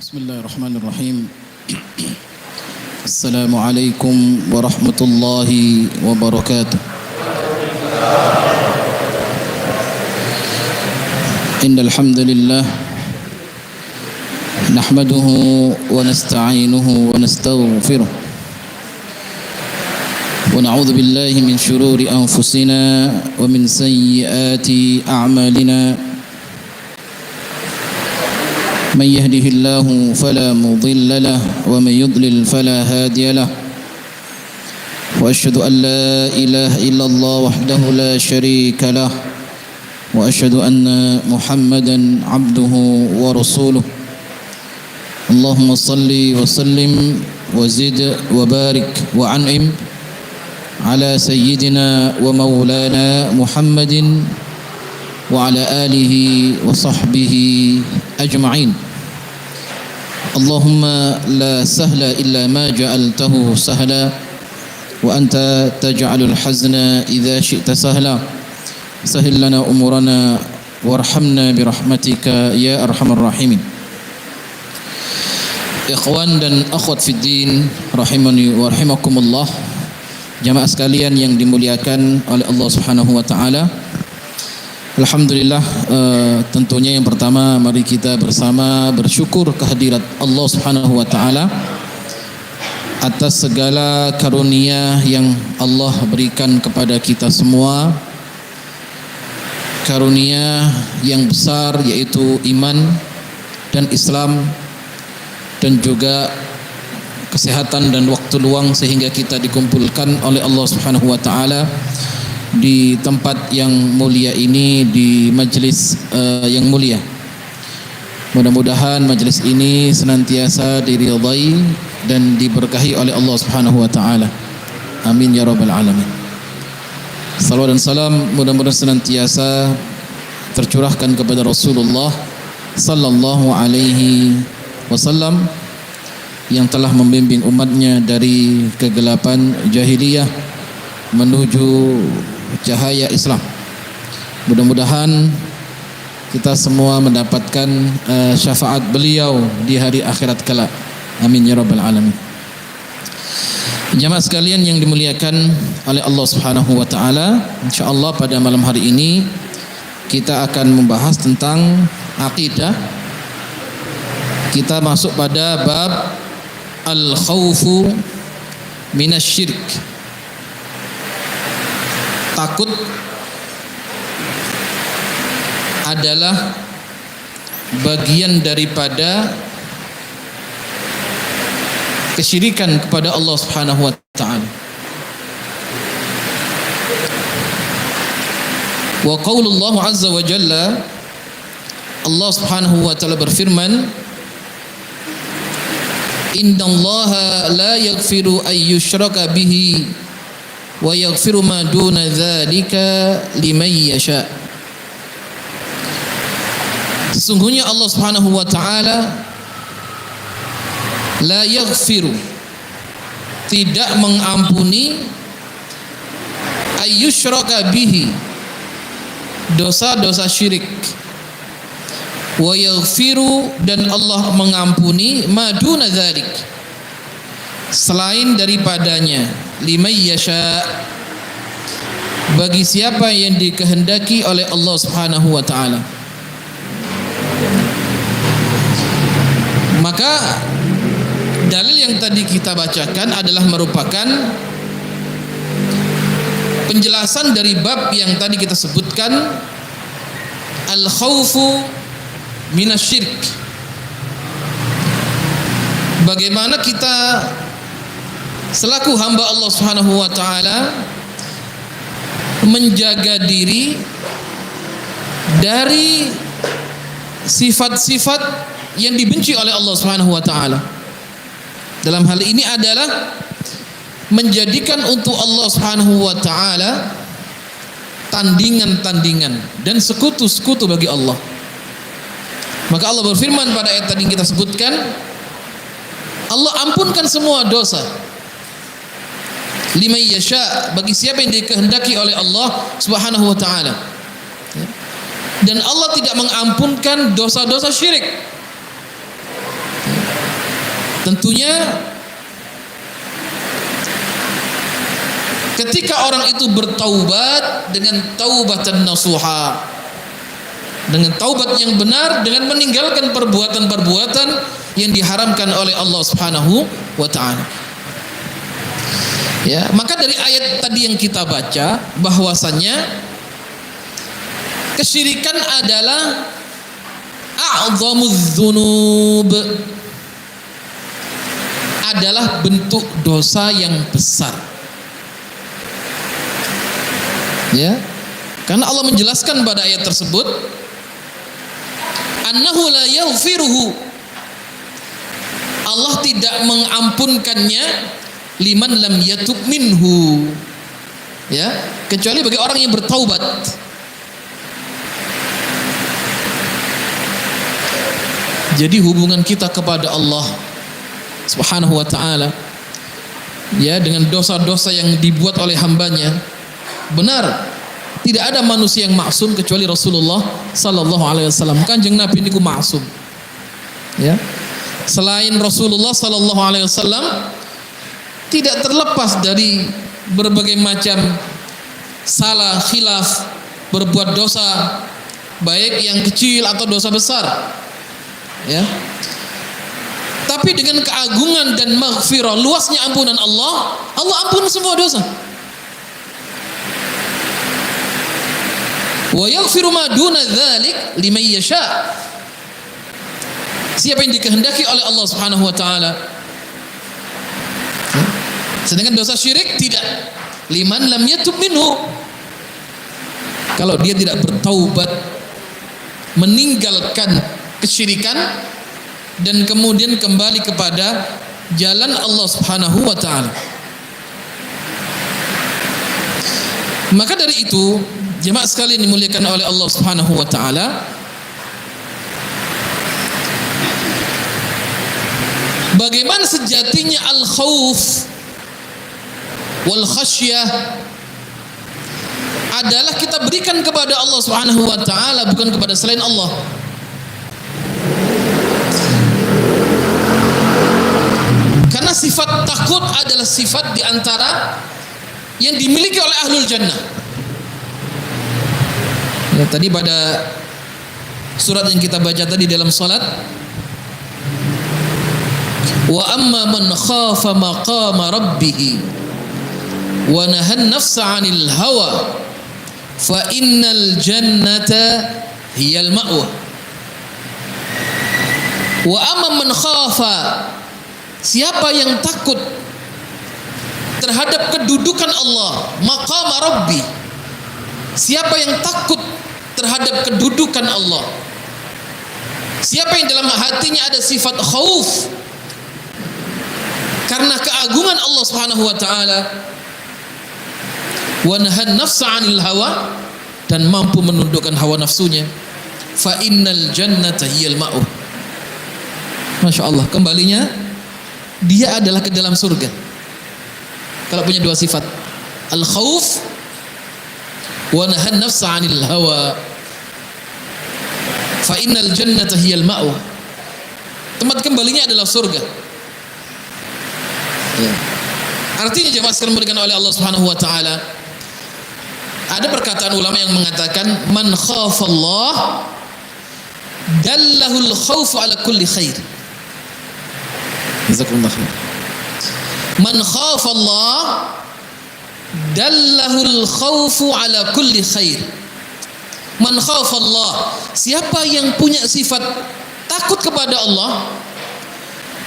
Bismillahirrahmanirrahim. Assalamualaikum warahmatullahi wabarakatuh. Innal hamdalillah nahmaduhu wa nasta'inuhu wa nastaghfiruh wa na'udzu billahi min shururi anfusina wa min sayyiati a'malina. من يهده الله فلا مضل له ومن يضلل فلا هادي له وأشهد أن لا إله إلا الله وحده لا شريك له وأشهد أن محمدا عبده ورسوله اللهم صل وسلم وزد وبارك وأنعم على سيدنا ومولانا محمد وعلى آله وصحبه أجمعين. اللهم لا سهل إلا ما جعلته سهلا وأنت تجعل الحزن إذا شئت سهلا سهل لنا أمورنا وارحمنا برحمتك يا أرحم الراحمين. Ikhwan dan akhwat fiddin rahimani wa rahimakumullah, jamaah sekalian yang dimuliakan oleh Allah Subhanahu wa taala. Alhamdulillah, tentunya yang pertama mari kita bersama bersyukur kehadirat Allah Subhanahu wa taala atas segala karunia yang Allah berikan kepada kita semua. Karunia yang besar yaitu iman dan Islam, dan juga kesehatan dan waktu luang sehingga kita dikumpulkan oleh Allah Subhanahu wa taala di tempat yang mulia ini, di majelis yang mulia. Mudah-mudahan majelis ini senantiasa diridhai dan diberkahi oleh Allah Subhanahu wa taala. Amin ya rabbal alamin. Salawat dan salam mudah-mudahan senantiasa tercurahkan kepada Rasulullah sallallahu alaihi wasallam yang telah membimbing umatnya dari kegelapan jahiliyah menuju cahaya Islam. Mudah-mudahan kita semua mendapatkan syafaat beliau di hari akhirat kelak. Amin ya rabbal alamin. Jamaah sekalian yang dimuliakan oleh Allah Subhanahu wa taala, insyaallah pada malam hari ini kita akan membahas tentang akidah. Kita masuk pada bab al-khaufu minasy-syirk. Takut adalah bagian daripada kesyirikan kepada Allah Subhanahu wa taala. Wa qaulullah azza wa jalla, Allah Subhanahu wa taala berfirman, innallaha la yaghfiru ay yushraka bihi wa yaghfiru ma duna dzalika liman yasha. Sesungguhnya Allah Subhanahu wa taala la yaghfiru, tidak mengampuni, ayyushraka bihi, dosa-dosa syirik, wa yaghfiru, dan Allah mengampuni, ma duna dzalik, selain daripadanya, liman yasha, bagi siapa yang dikehendaki oleh Allah Subhanahu wa taala. Maka dalil yang tadi kita bacakan adalah merupakan penjelasan dari bab yang tadi kita sebutkan, al-khaufu minasy-syirk. Bagaimana kita selaku hamba Allah Subhanahu wa taala menjaga diri dari sifat-sifat yang dibenci oleh Allah Subhanahu wa taala. Dalam hal ini adalah menjadikan untuk Allah Subhanahu wa taala tandingan-tandingan dan sekutu-sekutu bagi Allah. Maka Allah berfirman pada ayat tadi kita sebutkan, Allah ampunkan semua dosa liman yasha, bagi siapa yang dikehendaki oleh Allah Subhanahu wa taala. Dan Allah tidak mengampunkan dosa-dosa syirik. Tentunya ketika orang itu bertaubat dengan taubatan nasuha, dengan taubat yang benar, dengan meninggalkan perbuatan-perbuatan yang diharamkan oleh Allah Subhanahu wa taala. Ya, maka dari ayat tadi yang kita baca bahwasannya kesyirikan adalah a'zamuz dzunub, adalah bentuk dosa yang besar. Ya, karena Allah menjelaskan pada ayat tersebut, annahu la yaghfiruhu, Allah tidak mengampunkannya, liman lam yatub minhu, ya, kecuali bagi orang yang bertaubat. Jadi hubungan kita kepada Allah Subhanahu wa ta'ala, ya, dengan dosa-dosa yang dibuat oleh hambanya, benar, tidak ada manusia yang maksum kecuali Rasulullah sallallahu alaihi wasallam. Kanjeng Nabi niku maksum. Ya. Selain Rasulullah sallallahu alaihi wasallam tidak terlepas dari berbagai macam salah, khilaf, berbuat dosa, baik yang kecil atau dosa besar. Ya. Tapi dengan keagungan dan maghfirah, luasnya ampunan Allah, Allah ampun semua dosa. Wa yaghfiru ma duna dzalik liman yasha. Siapa yang dikehendaki oleh Allah Subhanahu wa taala. Sedangkan dosa syirik tidak. Liman lam yatub minhu. Kalau dia tidak bertaubat, meninggalkan kesyirikan dan kemudian kembali kepada jalan Allah Subhanahu wa taala. Maka dari itu, jemaah sekalian dimuliakan oleh Allah Subhanahu wa taala, bagaimana sejatinya al-khauf wal khasyah adalah kita berikan kepada Allah Subhanahu wa taala, bukan kepada selain Allah. Karena sifat takut adalah sifat di antara yang dimiliki oleh ahlul jannah. Ya, tadi pada surat yang kita baca tadi dalam salat, wa amma man khafa maqama rabbih wa nahan nafsa 'anil hawa fa innal jannata hiyal ma'wa. Wa amma man khafa, siapa yang takut terhadap kedudukan Allah, maqama rabbi, siapa yang takut terhadap kedudukan Allah, siapa yang dalam hatinya ada sifat khauf karena keagungan Allah Subhanahu wa taala, wa nahan nafsa 'anil hawa, dan mampu menundukkan hawa nafsunya, fa innal jannata hiyal ma'wa. Masya Allah, kembalinya dia adalah ke dalam surga. Kalau punya dua sifat, al khauf wa nahan nafsa 'anil hawa, fa innal jannata hiyal ma'wa. Tempat kembalinya adalah surga. Ya. Artinya jemaah sekalian diberikan oleh Allah Subhanahu wa taala, ada perkataan ulama yang mengatakan man khafa Allah dallahul khawfu ala kulli khair. Jazakumullah khair. Man khafa Allah dallahul khawfu ala kulli khair. Man khafa Allah, siapa yang punya sifat takut kepada Allah,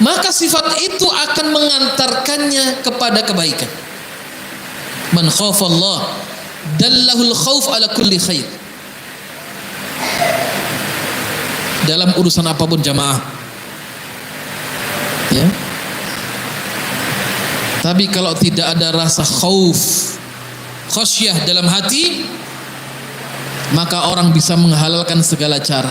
maka sifat itu akan mengantarkannya kepada kebaikan. Man khafa Allah dallahul khawf ala kulli khair. Dalam urusan apapun jamaah, ya. Tapi kalau tidak ada rasa khauf, khasyah dalam hati, maka orang bisa menghalalkan segala cara.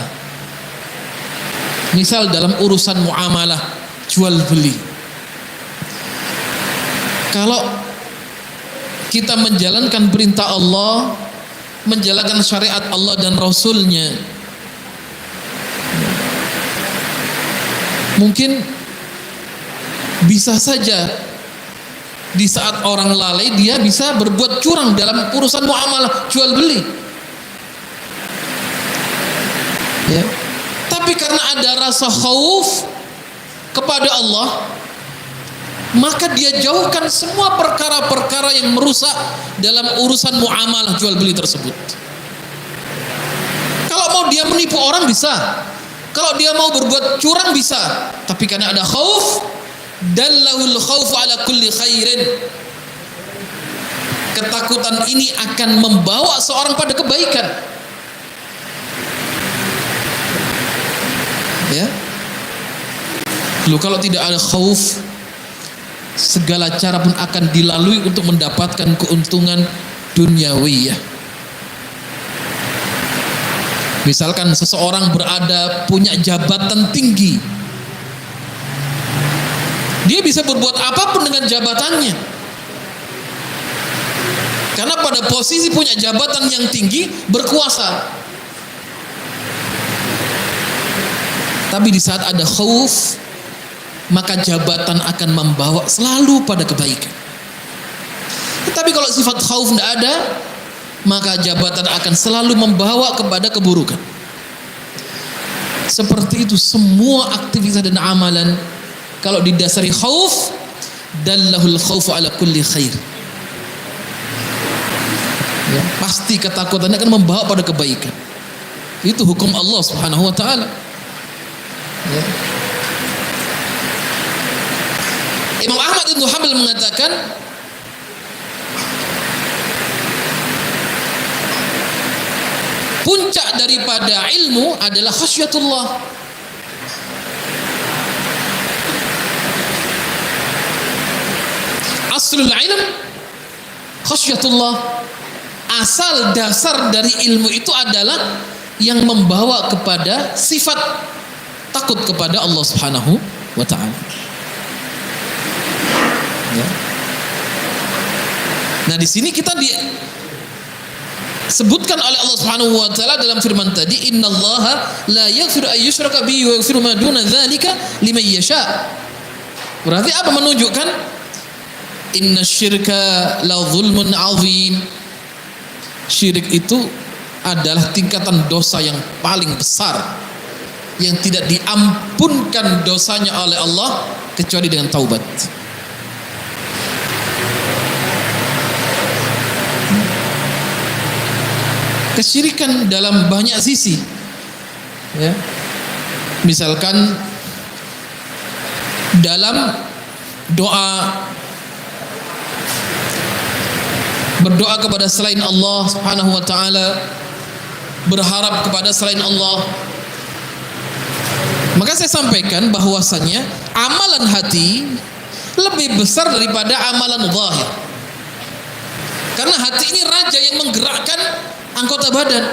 Misal dalam urusan muamalah, jual beli, kalau kita menjalankan perintah Allah, menjalankan syariat Allah dan Rasulnya, mungkin Bisa saja di saat orang lalai dia bisa berbuat curang dalam urusan muamalah jual beli. Ya. Tapi karena ada rasa khauf kepada Allah, maka dia jauhkan semua perkara-perkara yang merusak dalam urusan muamalah jual beli tersebut. Kalau mau dia menipu orang bisa, kalau dia mau berbuat curang bisa, tapi karena ada khauf, dallahul khaufu ala kulli khairin. Ketakutan ini akan membawa seorang pada kebaikan. Ya. Lalu kalau tidak ada khauf, segala cara pun akan dilalui untuk mendapatkan keuntungan duniawiyah. Misalkan seseorang punya jabatan tinggi, dia bisa berbuat apapun dengan jabatannya, karena pada posisi punya jabatan yang tinggi, berkuasa. Tapi di saat ada khauf, maka jabatan akan membawa selalu pada kebaikan. Tetapi kalau sifat khauf tidak ada, maka jabatan akan selalu membawa kepada keburukan. Seperti itu semua aktivitas dan amalan, kalau didasari khauf, dallahul khaufu ala kulli khair. Ya, pasti ketakutan akan membawa pada kebaikan. Itu hukum Allah Subhanahu wa taala. Ya. Imam Ahmad bin Hanbal mengatakan, puncak daripada ilmu adalah khasyatullah. Aslul ilm khasyatullah. Asal dasar dari ilmu itu adalah yang membawa kepada sifat takut kepada Allah Subhanahu wa taala. Ya. Nah, di sini kita disebutkan oleh Allah Subhanahu wa taala dalam firman tadi, innallaha la yaghfiru ay yushraka bihi wa yaghfiru ma duna dzalika liman yasha. Berarti apa? Menunjukkan innasyirka la dzulmun azim. Syirik itu adalah tingkatan dosa yang paling besar, yang tidak diampunkan dosanya oleh Allah kecuali dengan taubat. Kesyirikan dalam banyak sisi, ya. Misalkan dalam doa, berdoa kepada selain Allah Subhanahu wa taala, berharap kepada selain Allah. Maka saya sampaikan bahwasannya amalan hati lebih besar daripada amalan zahir. Karena hati ini raja yang menggerakkan anggota badan.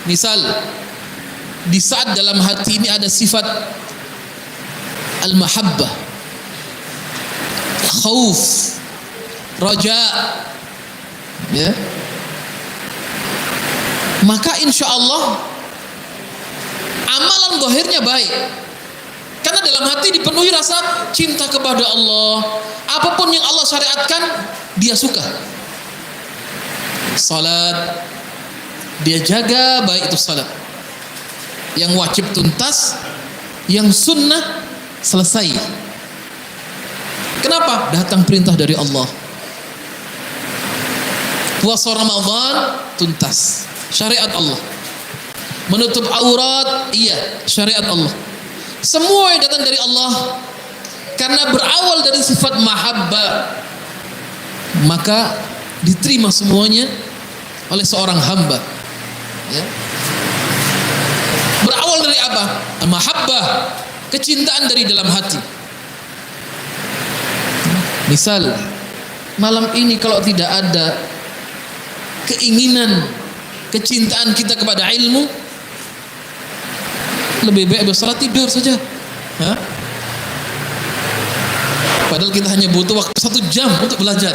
Misal, di saat dalam hati ini ada sifat al-mahabbah, khauf, raja, ya, maka insya Allah amalan zahirnya baik, karena dalam hati dipenuhi rasa cinta kepada Allah. Apapun yang Allah syariatkan dia suka. Salat dia jaga baik itu salat, yang wajib tuntas, yang sunnah selesai. Kenapa? Datang perintah dari Allah. Puasa Ramadan tuntas, syariat Allah. Menutup aurat, iya, syariat Allah. Semua yang datang dari Allah, karena berawal dari sifat mahabbah, maka diterima semuanya oleh seorang hamba, ya. Berawal dari apa? Mahabbah, kecintaan dari dalam hati. Misal, malam ini kalau tidak ada keinginan, kecintaan kita kepada ilmu, lebih baik bersalat tidur saja. Hah? Padahal kita hanya butuh waktu 1 jam untuk belajar.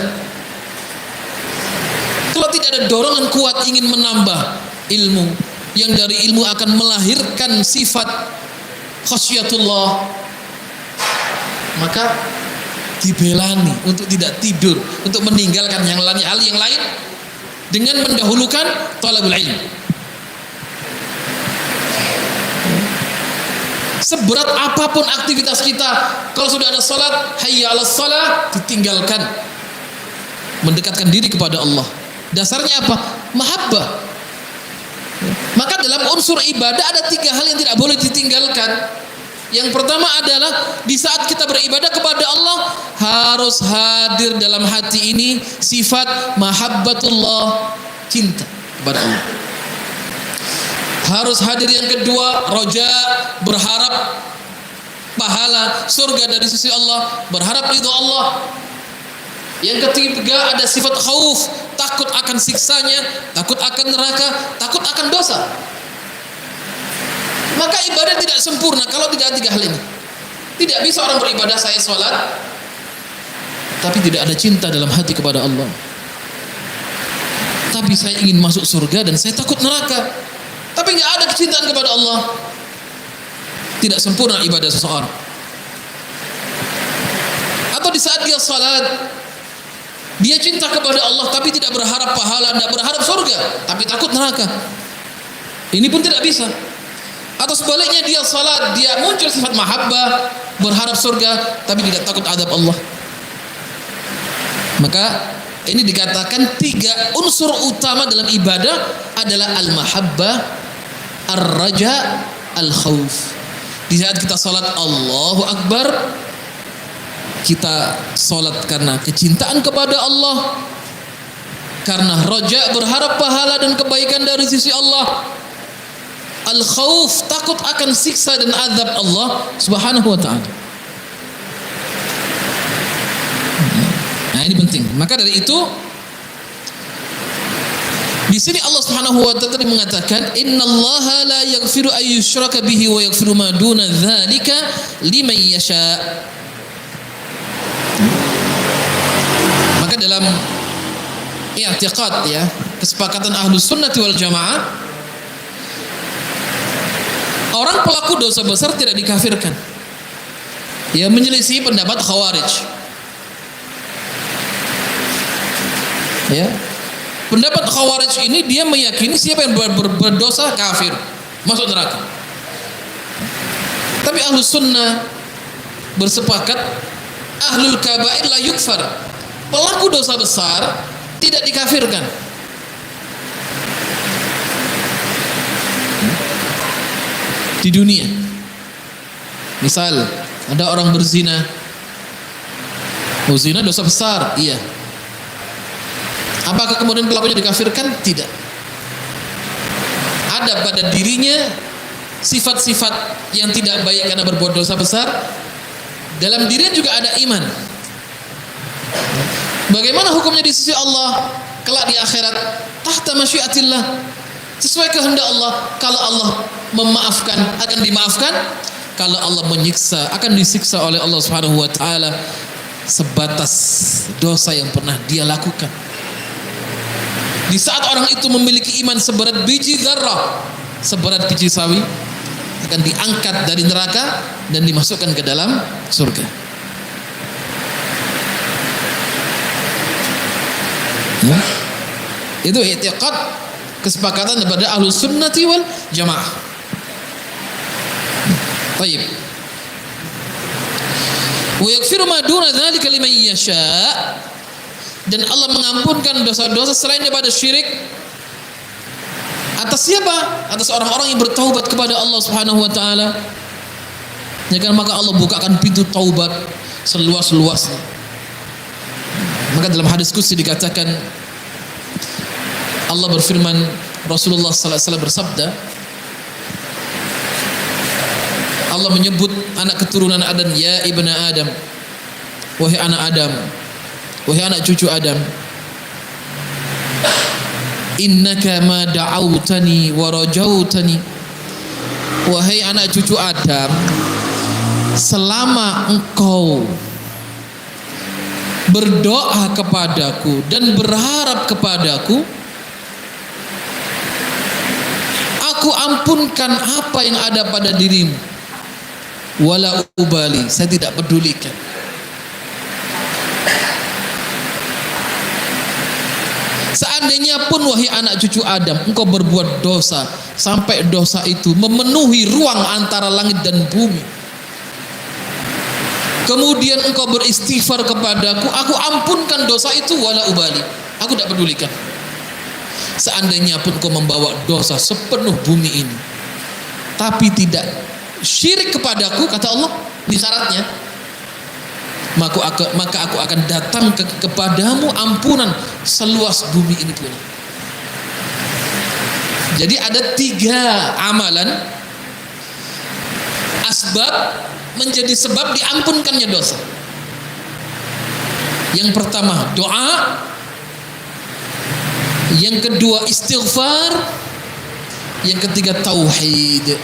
Kalau tidak ada dorongan kuat ingin menambah ilmu, yang dari ilmu akan melahirkan sifat khasyatullah, maka dibelani untuk tidak tidur, untuk meninggalkan hal yang lain dengan mendahulukan thalabul ilm. Seberat apapun aktivitas kita, kalau sudah ada salat, hayya 'alas shalah, ditinggalkan. Mendekatkan diri kepada Allah. Dasarnya apa? Mahabbah. Maka dalam unsur ibadah ada 3 hal yang tidak boleh ditinggalkan. Yang pertama adalah di saat kita beribadah kepada Allah harus hadir dalam hati ini sifat mahabbatullah, cinta kepada Allah. Harus hadir yang kedua, roja, berharap pahala surga dari sisi Allah, berharap ridho Allah. Yang ketiga ada sifat khauf, takut akan siksanya, takut akan neraka, takut akan dosa. Maka ibadah tidak sempurna kalau tidak ada 3 hal ini. Tidak bisa orang beribadah, saya sholat tapi tidak ada cinta dalam hati kepada Allah. Tapi saya ingin masuk surga dan saya takut neraka, tapi nggak ada kecintaan kepada Allah. Tidak sempurna ibadah seseorang. Atau di saat dia salat, dia cinta kepada Allah tapi tidak berharap pahala, tidak berharap surga, tapi takut neraka. Ini pun tidak bisa. Atau sebaliknya dia salat, dia muncul sifat mahabbah, berharap surga tapi tidak takut adab Allah. Maka ini dikatakan 3 unsur utama dalam ibadah adalah al-mahabbah, ar-raja, al-khauf. Di saat kita salat Allahu Akbar, kita salat karena kecintaan kepada Allah, karena raja, berharap pahala dan kebaikan dari sisi Allah. Al-khauf, takut akan siksa dan azab Allah Subhanahu wa ta'ala. Nah, ini penting. Maka dari itu di sini Allah Subhanahu wa ta'ala mengatakan, innallaha la yaghfiru ay yushraka bihi wa yaghfiru ma duna dzalika liman yasha. Maka dalam i'tiqad, ya, kesepakatan Ahlus Sunnati wal Jamaah, orang pelaku dosa besar tidak dikafirkan. Ya, menyelisih pendapat Khawarij. Ya. Pendapat Khawarij ini dia meyakini siapa yang berdosa kafir, masuk neraka. Tapi Ahlus Sunnah bersepakat ahlul kabair la yukfar. Pelaku dosa besar tidak dikafirkan. Di dunia, misal ada orang berzina, zina dosa besar, iya. Apakah kemudian pelakunya dikafirkan? Tidak. Ada pada dirinya sifat-sifat yang tidak baik karena berbuat dosa besar. Dalam dirinya juga ada iman. Bagaimana hukumnya di sisi Allah kelak di akhirat? Tahta masyiatillah, sesuai kehendak Allah. Kalau Allah memaafkan, akan dimaafkan. Kalau Allah menyiksa, akan disiksa oleh Allah Subhanahu wa ta'ala sebatas dosa yang pernah dia lakukan. Di saat orang itu memiliki iman seberat biji zarrah, seberat biji sawi, akan diangkat dari neraka dan dimasukkan ke dalam surga. Ya. Itu i'tiqad, kesepakatan daripada Ahlus Sunnati wal Jamaah. Baik. Wa yaghfiru ma duna dzalika liman yasha. Dan Allah mengampunkan dosa-dosa selain daripada syirik. Atas siapa? Atas orang-orang yang bertaubat kepada Allah Subhanahu wa taala. Ya kan, maka Allah bukakan pintu taubat seluas-luasnya. Maka dalam hadis qudsi dikatakan, Allah berfirman, Rasulullah sallallahu alaihi wasallam bersabda, Allah menyebut anak keturunan Adam, ya ibna Adam, wahai anak Adam, wahai anak cucu Adam, innaka ma da'autani wa rajautani, wahai anak cucu Adam, selama engkau berdoa kepadaku dan berharap kepadaku, aku ampunkan apa yang ada pada dirimu. Wala ubali, saya tidak pedulikan. Seandainya pun wahai anak cucu Adam, engkau berbuat dosa sampai dosa itu memenuhi ruang antara langit dan bumi, kemudian engkau beristighfar kepadaku, aku ampunkan dosa itu, wala ubali, aku tidak pedulikan. Seandainya pun engkau membawa dosa sepenuh bumi ini tapi tidak syirik kepadaku, kata Allah, ini syaratnya, maka aku akan datang kepadamu ampunan seluas bumi ini pula. Jadi ada 3 amalan asbab menjadi sebab diampunkannya dosa. Yang pertama doa, yang kedua istighfar, yang ketiga tauhid.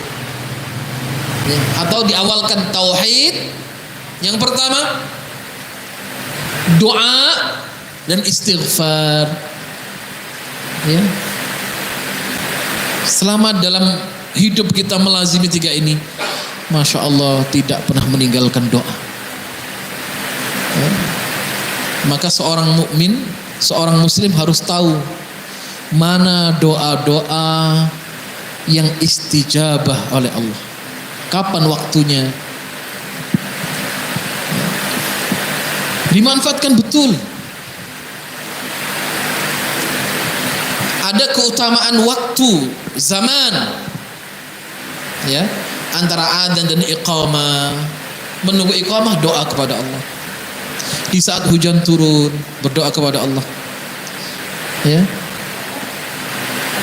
Atau diawalkan tauhid, yang pertama doa dan istighfar. Ya. Selama dalam hidup kita melazimi 3 ini, Masya Allah, tidak pernah meninggalkan doa. Ya. Maka seorang mukmin, seorang muslim harus tahu mana doa-doa yang istijabah oleh Allah, kapan waktunya. Dimanfaatkan betul. Ada keutamaan waktu, zaman, ya, antara adzan dan iqamah. Menunggu iqamah, doa kepada Allah. Di saat hujan turun, berdoa kepada Allah. Ya.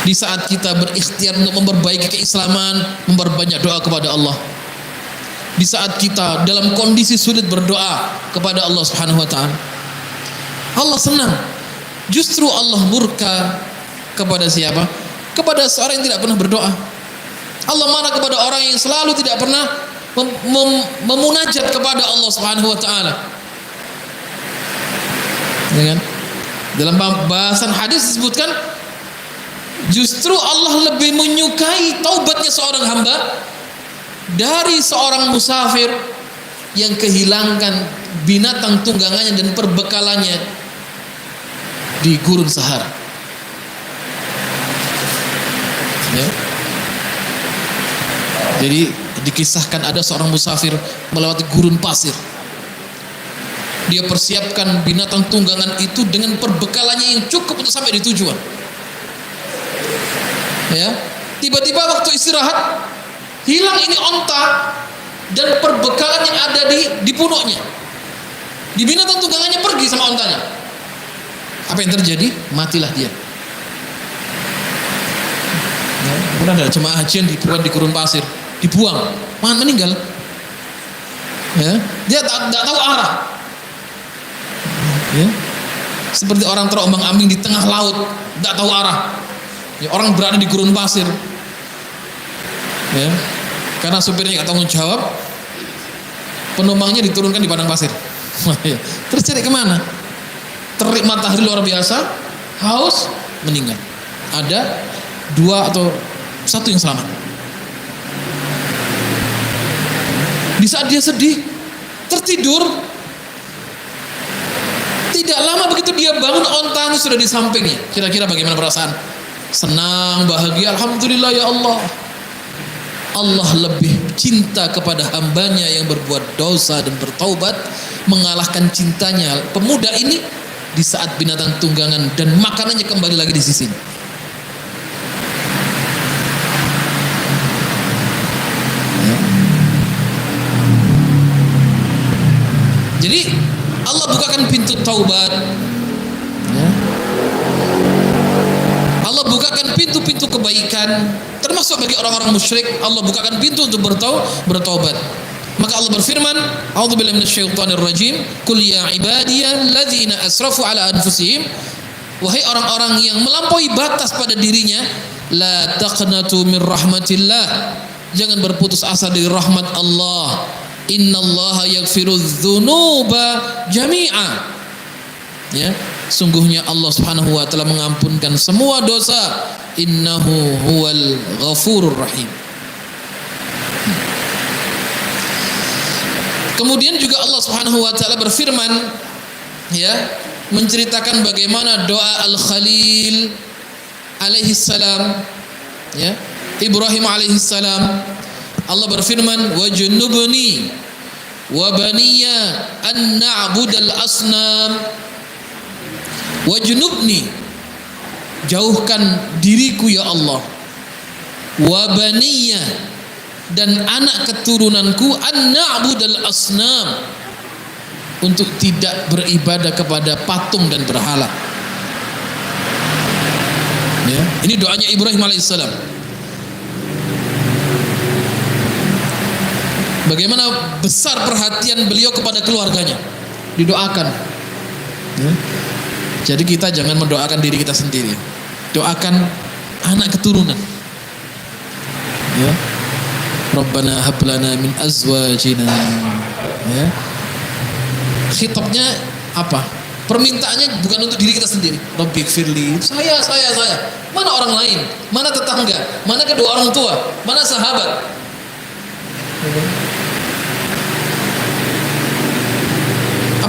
Di saat kita berikhtiar untuk memperbaiki keislaman, memperbanyak doa kepada Allah. Di saat kita dalam kondisi sulit, berdoa kepada Allah Subhanahu wa taala. Allah senang. Justru Allah murka kepada siapa? Kepada seorang yang tidak pernah berdoa. Allah marah kepada orang yang selalu tidak pernah memunajat kepada Allah Subhanahu wa taala. Ya kan? Dalam bahasan hadis disebutkan, justru Allah lebih menyukai taubatnya seorang hamba dari seorang musafir yang kehilangan binatang tunggangannya dan perbekalannya di gurun Sahara. Ya. Jadi dikisahkan ada seorang musafir melewati gurun pasir. Dia persiapkan binatang tunggangan itu dengan perbekalannya yang cukup untuk sampai di tujuan. Ya, tiba-tiba waktu istirahat, hilang ini onta dan perbekalan yang ada di punuknya. Di binatang tunggangannya pergi sama ontanya. Apa yang terjadi? Matilah dia. Ya, kemudian ada jemaah haji yang dibuang di gurun pasir, dibuang, meninggal. Ya, dia tak tahu arah. Ya, seperti orang terombang-ambing di tengah laut, tidak tahu arah. Ya, orang berada di gurun pasir. Ya, karena supirnya nggak tanggung jawab, penumpangnya diturunkan di padang pasir. Terus cari kemana? Terik matahari luar biasa, haus, meninggal. Ada 2 atau 1 yang selamat. Di saat dia sedih, tertidur, tidak lama begitu dia bangun, ontanya sudah di sampingnya. Kira-kira bagaimana perasaan? Senang, bahagia, alhamdulillah ya Allah. Allah lebih cinta kepada hambanya yang berbuat dosa dan bertaubat, mengalahkan cintanya pemuda ini di saat binatang tunggangan dan makanannya kembali lagi di sisinya. Ya. Jadi Allah bukakan pintu taubat. Ya. Allah bukakan pintu-pintu kebaikan, termasuk bagi orang-orang musyrik. Allah bukakan pintu untuk bertaubat. Maka Allah berfirman, a'udzubillahi minasyaitonir rajim, qul ya ibadiyalladzina asrafu ala anfusihim, wahai orang-orang yang melampaui batas pada dirinya, la taqnatu min rahmatillah, jangan berputus asa dari rahmat Allah. Innallaha yaghfirudz dzunuba jami'a. Ya, sungguhnya Allah Subhanahu wa taala mengampunkan semua dosa. Innahu huwal ghafurur rahim. Kemudian juga Allah Subhanahu wa taala berfirman, ya, menceritakan bagaimana doa Al-Khalil alaihi salam, ya, Ibrahim alaihi salam. Allah berfirman, wa junubni wa baniya an na'budal asnam. Wa junubni, jauhkan diriku ya Allah, wa baniya, dan anak keturunanku, an na'budal asnam, untuk tidak beribadah kepada patung dan berhala. Ya, ini doanya Ibrahim alaihissalam. Bagaimana besar perhatian beliau kepada keluarganya, didoakan. Ya. Jadi kita jangan mendoakan diri kita sendiri, doakan anak keturunan. Ya. Rabbana hab lana min azwajina. Ya. Khitabnya apa? Permintaannya bukan untuk diri kita sendiri. Rabbi firli, saya. Mana orang lain? Mana tetangga? Mana kedua orang tua? Mana sahabat?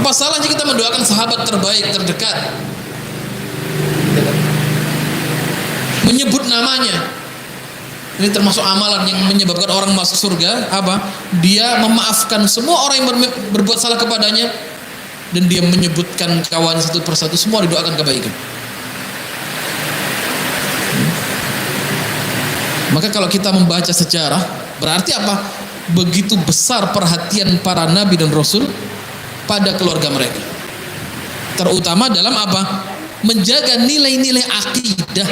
Apa salahnya kita mendoakan sahabat terbaik, terdekat? Menyebut namanya. Ini termasuk amalan yang menyebabkan orang masuk surga. Apa? Dia memaafkan semua orang yang berbuat salah kepadanya, dan dia menyebutkan kawan satu persatu, semua didoakan kebaikan. Maka kalau kita membaca sejarah, berarti apa? Begitu besar perhatian para nabi dan rasul pada keluarga mereka, terutama dalam apa? Menjaga nilai-nilai akidah.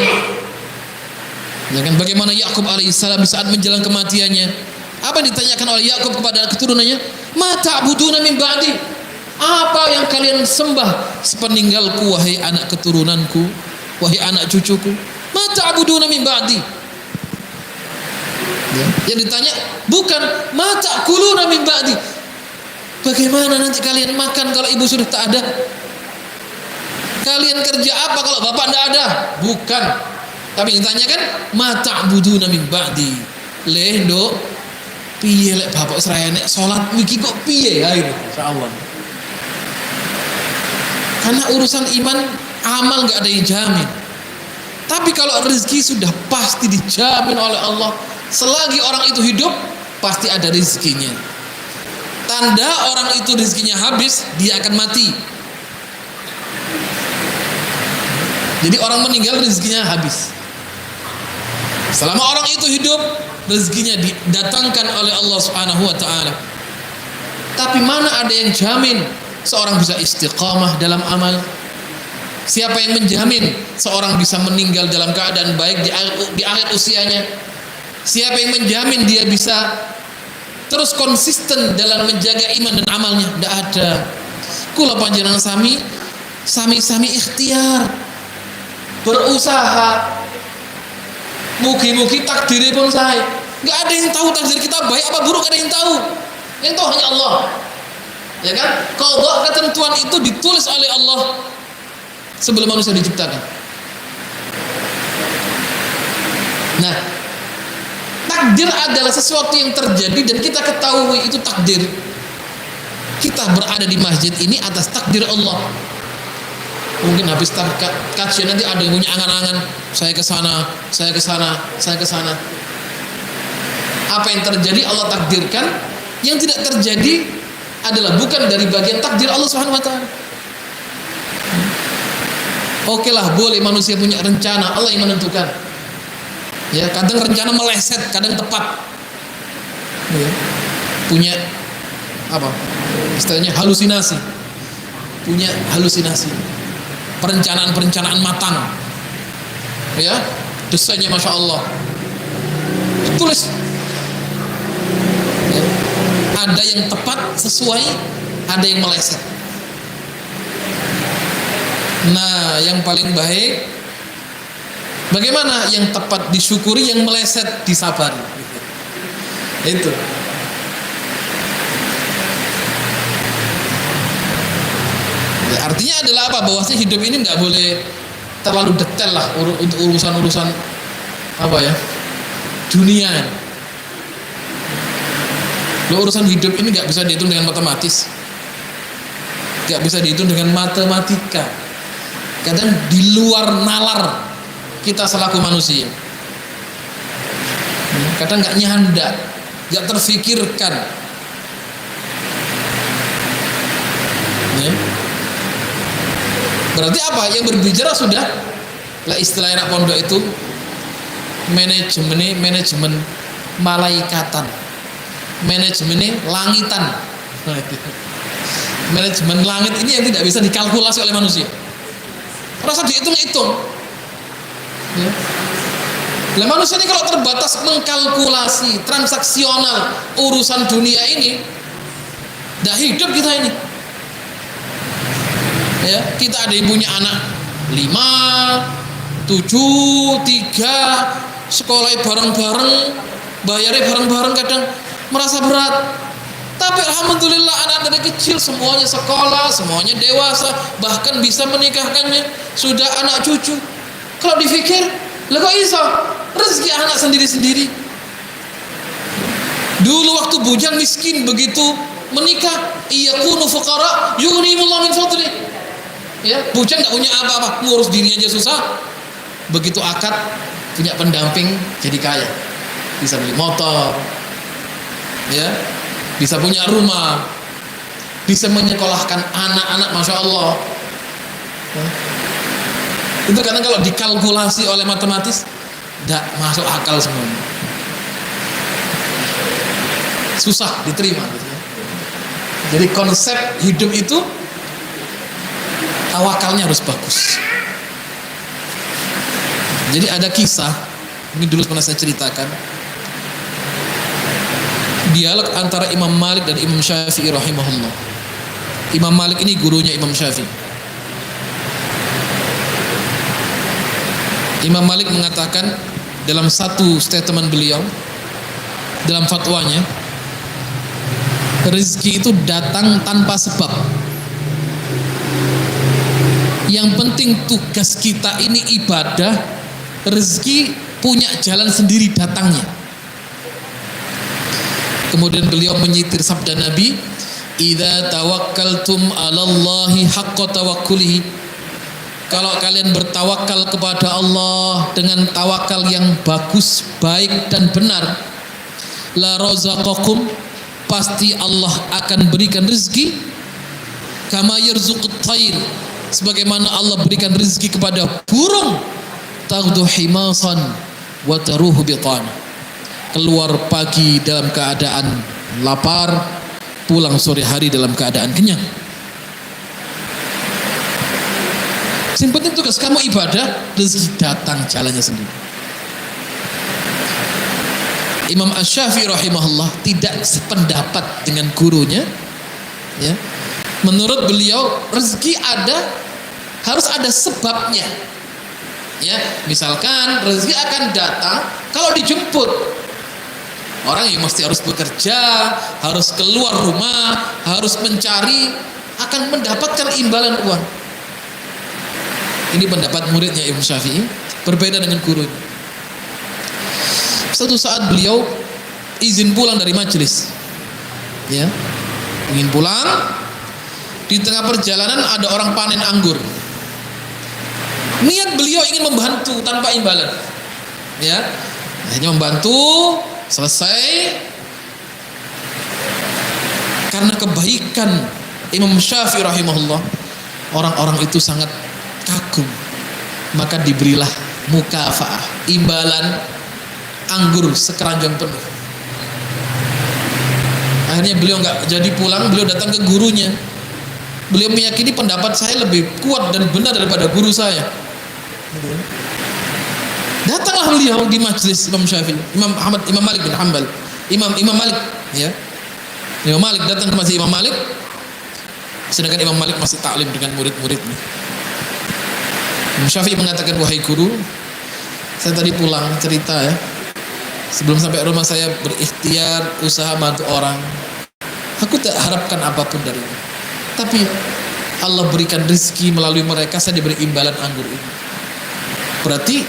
Ya kan, bagaimana Yakub alaihissalam di saat menjelang kematiannya, apa yang ditanyakan oleh Yakub kepada keturunannya? Ma ta'buduna min ba'di? Apa yang kalian sembah sepeninggalku, wahai anak keturunanku, wahai anak cucuku? Ma ta'buduna min ba'di? Ya. Yang ditanya bukan ma ta'kuluna min ba'di, bagaimana nanti kalian makan kalau ibu sudah tak ada? Kalian kerja apa kalau bapak tidak ada? Bukan. Tapi yang ditanyakan ma ta'buduna min ba'di. Leh nduk, piye lek bapak Israel nek salat iki kok piye ya ini? Insyaallah. Karena urusan iman, amal enggak ada yang jamin. Tapi kalau rezeki sudah pasti dijamin oleh Allah. Selagi orang itu hidup, pasti ada rezekinya. Tanda orang itu rezekinya habis, dia akan mati. Jadi orang meninggal rezekinya habis. Selama orang itu hidup, rezekinya didatangkan oleh Allah Subhanahu wa taala. Tapi mana ada yang jamin seorang bisa istiqamah dalam amal? Siapa yang menjamin seorang bisa meninggal dalam keadaan baik di akhir usianya? Siapa yang menjamin dia bisa terus konsisten dalam menjaga iman dan amalnya? Tidak ada. Kula panjenengan sami ikhtiar, berusaha. Mugi-mugi takdirnya pun saya. Nggak ada yang tahu takdir kita baik apa buruk, ada yang tahu. Yang tahu hanya Allah. Ya kan? Qadha, ketentuan itu ditulis oleh Allah sebelum manusia diciptakan. Nah, takdir adalah sesuatu yang terjadi dan kita ketahui itu takdir. Kita berada di masjid ini atas takdir Allah. Mungkin habis kajian nanti ada yang punya angan-angan, saya ke sana. Apa yang terjadi Allah takdirkan, yang tidak terjadi adalah bukan dari bagian takdir Allah Subhanahu wa taala. Oke lah, boleh manusia punya rencana, Allah yang menentukan. Ya, kadang rencana meleset, kadang tepat. Ya. Punya apa? Istilahnya halusinasi. Punya halusinasi. Perencanaan matang, ya, desainnya masya Allah, tulis, ya. Ada yang tepat sesuai, ada yang meleset. Nah, yang paling baik bagaimana? Yang tepat disyukuri, yang meleset disabari. Itu. Artinya adalah apa? Bahwasanya hidup ini nggak boleh terlalu detail lah untuk urusan apa ya, dunia. Loh, urusan hidup ini nggak bisa dihitung dengan matematis. Gak bisa dihitung dengan matematika. Kadang di luar nalar kita selaku manusia. Kadang gak nyanda, gak terfikirkan. Ya. Berarti apa? Yang berbicara sudah lah, istilah anak pondok itu manajemen malaikatan, manajemen langitan. Manajemen langit ini yang tidak bisa dikalkulasi oleh manusia. Rasa dihitung-hitung. Ya. Nah, manusia ini kalau terbatas mengkalkulasi transaksional urusan dunia ini, tidak hidup kita ini. Ya, kita ada yang punya anak 5, 7, 3, sekolah bareng-bareng, bayarnya bareng-bareng, kadang merasa berat. Tapi alhamdulillah anak dari kecil semuanya sekolah, semuanya dewasa, bahkan bisa menikahkannya, sudah anak cucu. Kalau dipikir, lah kok iso rezeki anak sendiri-sendiri. Dulu waktu bujang miskin begitu menikah, iyakunu fuqara yughnihimullahu min fadli. Ya, bujang enggak punya apa-apa, ngurus dirinya aja susah. Begitu akad punya pendamping jadi kaya. Bisa beli motor. Ya, bisa punya rumah, bisa menyekolahkan anak-anak, masya Allah. Itu karena kalau dikalkulasi oleh matematis tidak masuk akal semuanya, susah diterima gitu ya. Jadi konsep hidup itu tawakalnya harus bagus. Jadi ada kisah, ini dulu pernah saya ceritakan, dialog antara Imam Malik dan Imam Syafi'i rahimahullah. Imam Malik ini gurunya Imam Syafi'i. Imam Malik mengatakan dalam satu statement beliau, dalam fatwanya, rezeki itu datang tanpa sebab. Yang penting tugas kita ini ibadah, rezeki punya jalan sendiri datangnya. Kemudian beliau menyitir sabda Nabi, "Idza tawakkaltum 'alallahi haqqa tawakkulihi." Kalau kalian bertawakal kepada Allah dengan tawakal yang bagus, baik dan benar, la razaqakum, pasti Allah akan berikan rezeki, kama yarzuqut thair, sebagaimana Allah berikan rezeki kepada burung, taghdu himasan wa taruhu bitan, keluar pagi dalam keadaan lapar, pulang sore hari dalam keadaan kenyang. Yang penting tugas kamu ibadah, rezeki datang jalannya sendiri. Imam Asy-Syafi'i rahimahullah tidak sependapat dengan gurunya. Ya. Menurut beliau rezeki harus ada sebabnya. Ya, misalkan rezeki akan datang kalau dijemput. Orang yang mesti harus bekerja, harus keluar rumah, harus mencari, akan mendapatkan imbalan uang. Ini pendapat muridnya Imam Syafi'i, berbeda dengan gurunya. Suatu saat beliau izin pulang dari majelis. Ya. Ingin pulang, di tengah perjalanan ada orang panen anggur. Niat beliau ingin membantu tanpa imbalan. Ya. Hanya membantu, selesai. Karena kebaikan Imam Syafi'i rahimahullah, orang-orang itu sangat kagum, maka diberilah mukafaah, imbalan anggur sekeranjang penuh. Akhirnya beliau nggak jadi pulang, beliau datang ke gurunya. Beliau meyakini pendapat saya lebih kuat dan benar daripada guru saya. Datanglah beliau di majelis Imam Syafi'i, Imam Malik bin Hanbal, Imam Malik, ya. Imam Malik datang ke masjid Imam Malik, sedangkan Imam Malik masih taklim dengan murid-muridnya. Imam Syafi'i mengatakan, wahai guru, saya tadi pulang cerita ya, sebelum sampai rumah saya berikhtiar usaha bantu orang. Aku tak harapkan apapun darinya, tapi Allah berikan rezeki melalui mereka, saya diberi imbalan anggur ini. Berarti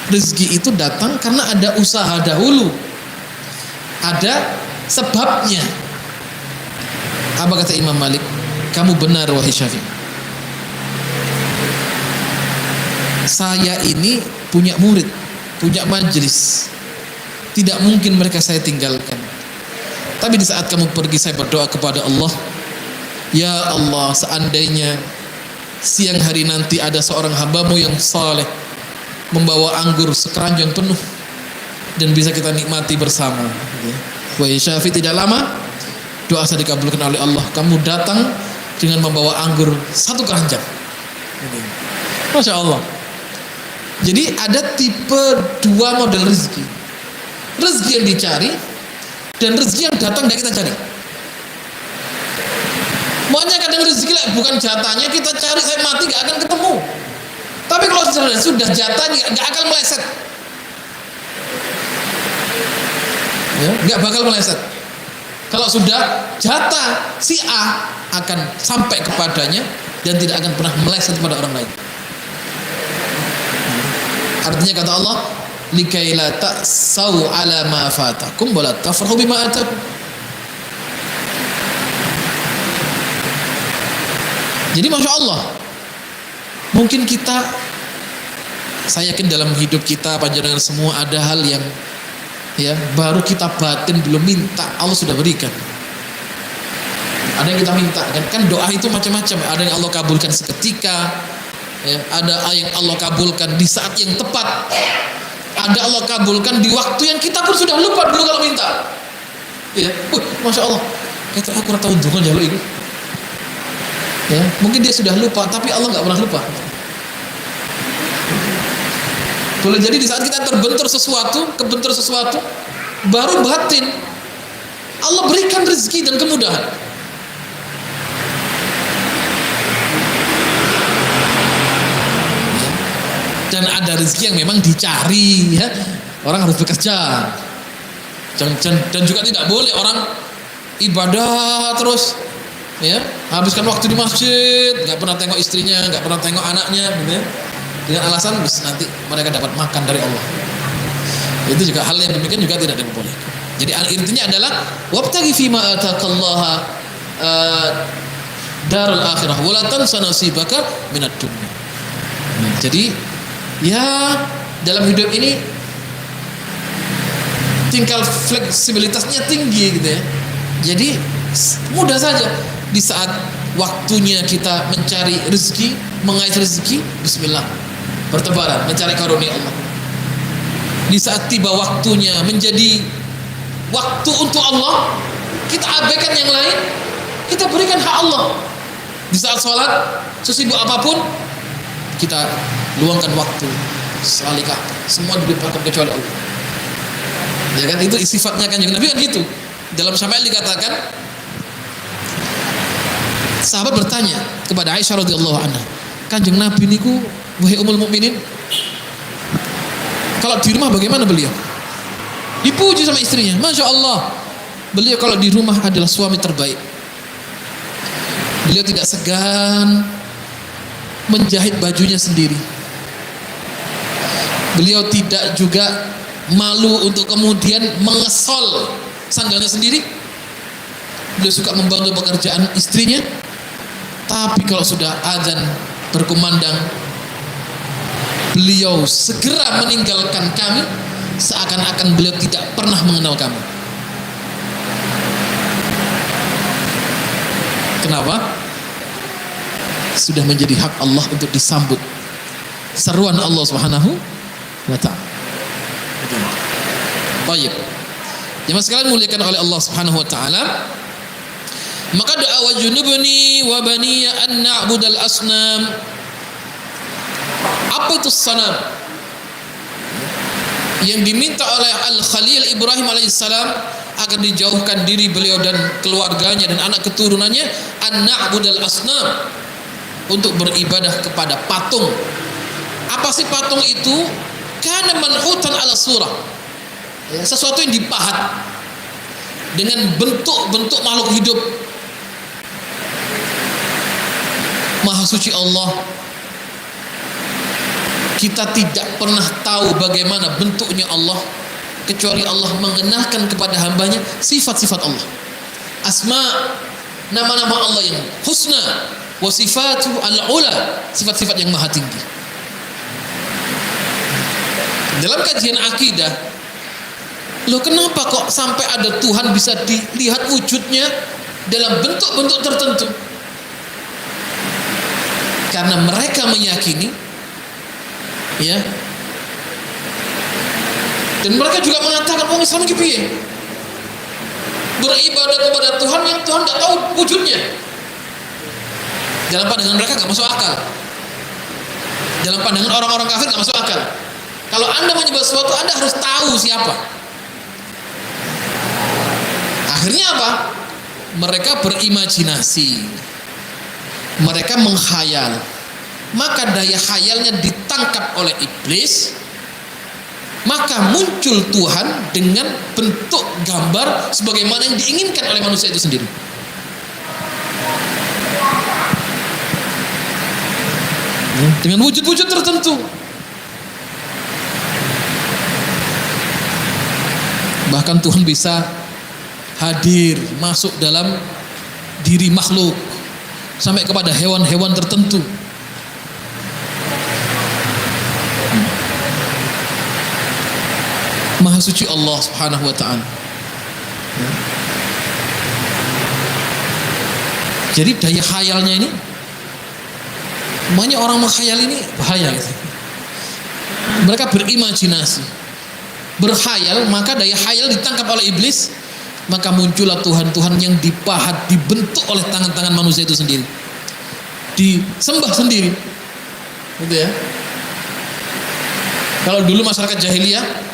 rezeki itu datang karena ada usaha dahulu, ada sebabnya. Apa kata Imam Malik? Kamu benar wahai Syafi'i. Saya ini punya murid, punya majelis. Tidak mungkin mereka saya tinggalkan. Tapi di saat kamu pergi, saya berdoa kepada Allah, ya Allah, seandainya siang hari nanti ada seorang hambamu yang saleh membawa anggur sekeranjang penuh dan bisa kita nikmati bersama. Wahai Syafi'i, tidak lama doa saya dikabulkan oleh Allah. Kamu datang dengan membawa anggur satu keranjang. Masya Allah. Jadi ada tipe dua model rezeki. Rezeki yang dicari dan rezeki yang datang dan kita cari. Makanya kadang rezeki bukan jatahnya kita cari, saya mati gak akan ketemu. Tapi kalau sudah jatahnya gak akan meleset. Ya, gak bakal meleset. Kalau sudah jatah si A akan sampai kepadanya dan tidak akan pernah meleset kepada orang lain. Artinya kata Allah, likai la ta'sau ala ma fatakum wa la tafrahu bima atakum. Jadi Masya Allah, mungkin kita, saya yakin dalam hidup kita panjenengan semua ada hal yang ya baru kita batin belum minta, Allah sudah berikan. Ada yang kita minta, kan doa itu macam-macam. Ada yang Allah kabulkan seketika, ya, ada yang Allah kabulkan di saat yang tepat, ada Allah kabulkan di waktu yang kita pun sudah lupa dulu kalau minta. Ya, Masya Allah, kata aku tahu dungan jalur ini. Ya, mungkin dia sudah lupa, tapi Allah nggak pernah lupa. Boleh jadi di saat kita kebentur sesuatu, baru batin Allah berikan rezeki dan kemudahan. Dan ada rezeki yang memang dicari, ya. Orang harus bekerja. Dan juga tidak boleh orang ibadah terus, ya, habiskan waktu di masjid, nggak pernah tengok istrinya, nggak pernah tengok anaknya, gitu ya. Dengan alasan nanti mereka dapat makan dari Allah. Itu juga hal yang demikian juga tidak diperbolehkan. Jadi intinya adalah wabtaghi fima ataqallaha darul akhirah wa la tansa nasibaka minad dunya. Jadi ya dalam hidup ini tingkat fleksibilitasnya tinggi gitu ya. Jadi mudah saja di saat waktunya kita mencari rezeki, mengais rezeki, bismillah, bertebaran mencari karunia Allah. Di saat tiba waktunya menjadi waktu untuk Allah, kita abaikan yang lain, kita berikan hak Allah. Di saat sholat, sesibuk apapun, kita luangkan waktu salika, semua dilimpahkan kecuali Allah. Ya kan, itu sifatnya kan Nabi kan gitu. Dalam Syama'il dikatakan, sahabat bertanya kepada Aisyah radhiyallahu anha, Kanjeng Nabi niku wahai ummul mukminin, kalau di rumah bagaimana beliau? Dipuji sama istrinya, Masya Allah, beliau kalau di rumah adalah suami terbaik. Beliau tidak segan menjahit bajunya sendiri. Beliau tidak juga malu untuk kemudian mengesol sandalnya sendiri. Beliau suka membantu pekerjaan istrinya. Tapi kalau sudah azan berkumandang, beliau segera meninggalkan kami, seakan-akan beliau tidak pernah mengenal kami. Kenapa? Sudah menjadi hak Allah untuk disambut seruan Allah Subhanahu wa ta'ala. Baik. Jemaah sekalian muliakan oleh Allah Subhanahu wa ta'ala, maka doa wa junubni wa baniya an na'budal asnam. Apa itu sanam? Yang diminta oleh Al-Khalil Ibrahim alaihissalam agar dijauhkan diri beliau dan keluarganya dan anak keturunannya an na'budal asnam, untuk beribadah kepada patung. Apa sih patung itu? Kana manhutan ala surah, ya, sesuatu yang dipahat dengan bentuk-bentuk makhluk hidup. Maha suci Allah, kita tidak pernah tahu bagaimana bentuknya Allah, kecuali Allah mengenalkan kepada hambanya sifat-sifat Allah, asma nama-nama Allah yang husna wa sifatu al-ula, sifat-sifat yang maha tinggi. Dalam kajian akidah, loh kenapa kok sampai ada Tuhan bisa dilihat wujudnya dalam bentuk-bentuk tertentu? Karena mereka meyakini, ya, dan mereka juga mengatakan orang Islam iki piye? Beribadah kepada Tuhan yang Tuhan tidak tahu wujudnya. Dalam pandangan mereka nggak masuk akal. Dalam pandangan orang-orang kafir nggak masuk akal. Kalau Anda menyembah sesuatu, Anda harus tahu siapa. Akhirnya apa? Mereka berimajinasi, mereka menghayal. Maka daya khayalnya ditangkap oleh iblis, maka muncul Tuhan dengan bentuk gambar sebagaimana yang diinginkan oleh manusia itu sendiri. Dengan wujud-wujud tertentu. Bahkan Tuhan bisa hadir masuk dalam diri makhluk sampai kepada hewan-hewan tertentu. Maha suci Allah Subhanahu wa ta'ala. Jadi daya khayalnya ini, banyak orang menghayal ini bahaya gitu. Mereka berimajinasi, berkhayal, maka daya khayal ditangkap oleh iblis, maka muncullah Tuhan-Tuhan yang dipahat, dibentuk oleh tangan-tangan manusia itu sendiri, disembah sendiri, gitu ya. Kalau dulu masyarakat jahiliyah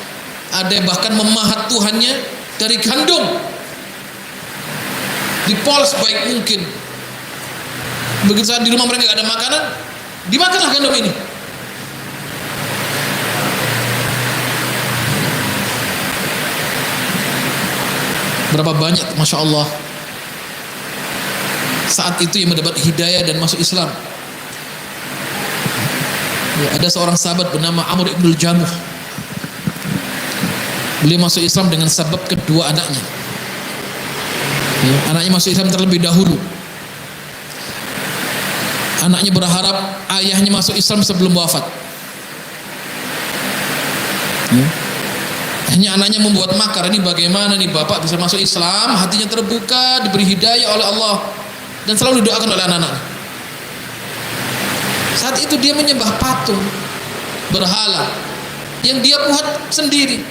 ada yang bahkan memahat Tuhannya dari gandum, dipoles baik mungkin. Begitu saat di rumah mereka nggak ada makanan, dimakanlah gandum ini. Berapa banyak, masya Allah, saat itu yang mendapat hidayah dan masuk Islam. Ya, ada seorang sahabat bernama Amr ibn al-Jamuh. Beliau masuk Islam dengan sebab kedua anaknya. Ya, anaknya masuk Islam terlebih dahulu. Anaknya berharap ayahnya masuk Islam sebelum wafat. Ya. Hanya anaknya membuat makar, ini bagaimana nih bapak bisa masuk Islam, hatinya terbuka, diberi hidayah oleh Allah, dan selalu didoakan oleh anak-anak. Saat itu dia menyembah patung, berhala, yang dia buat sendiri.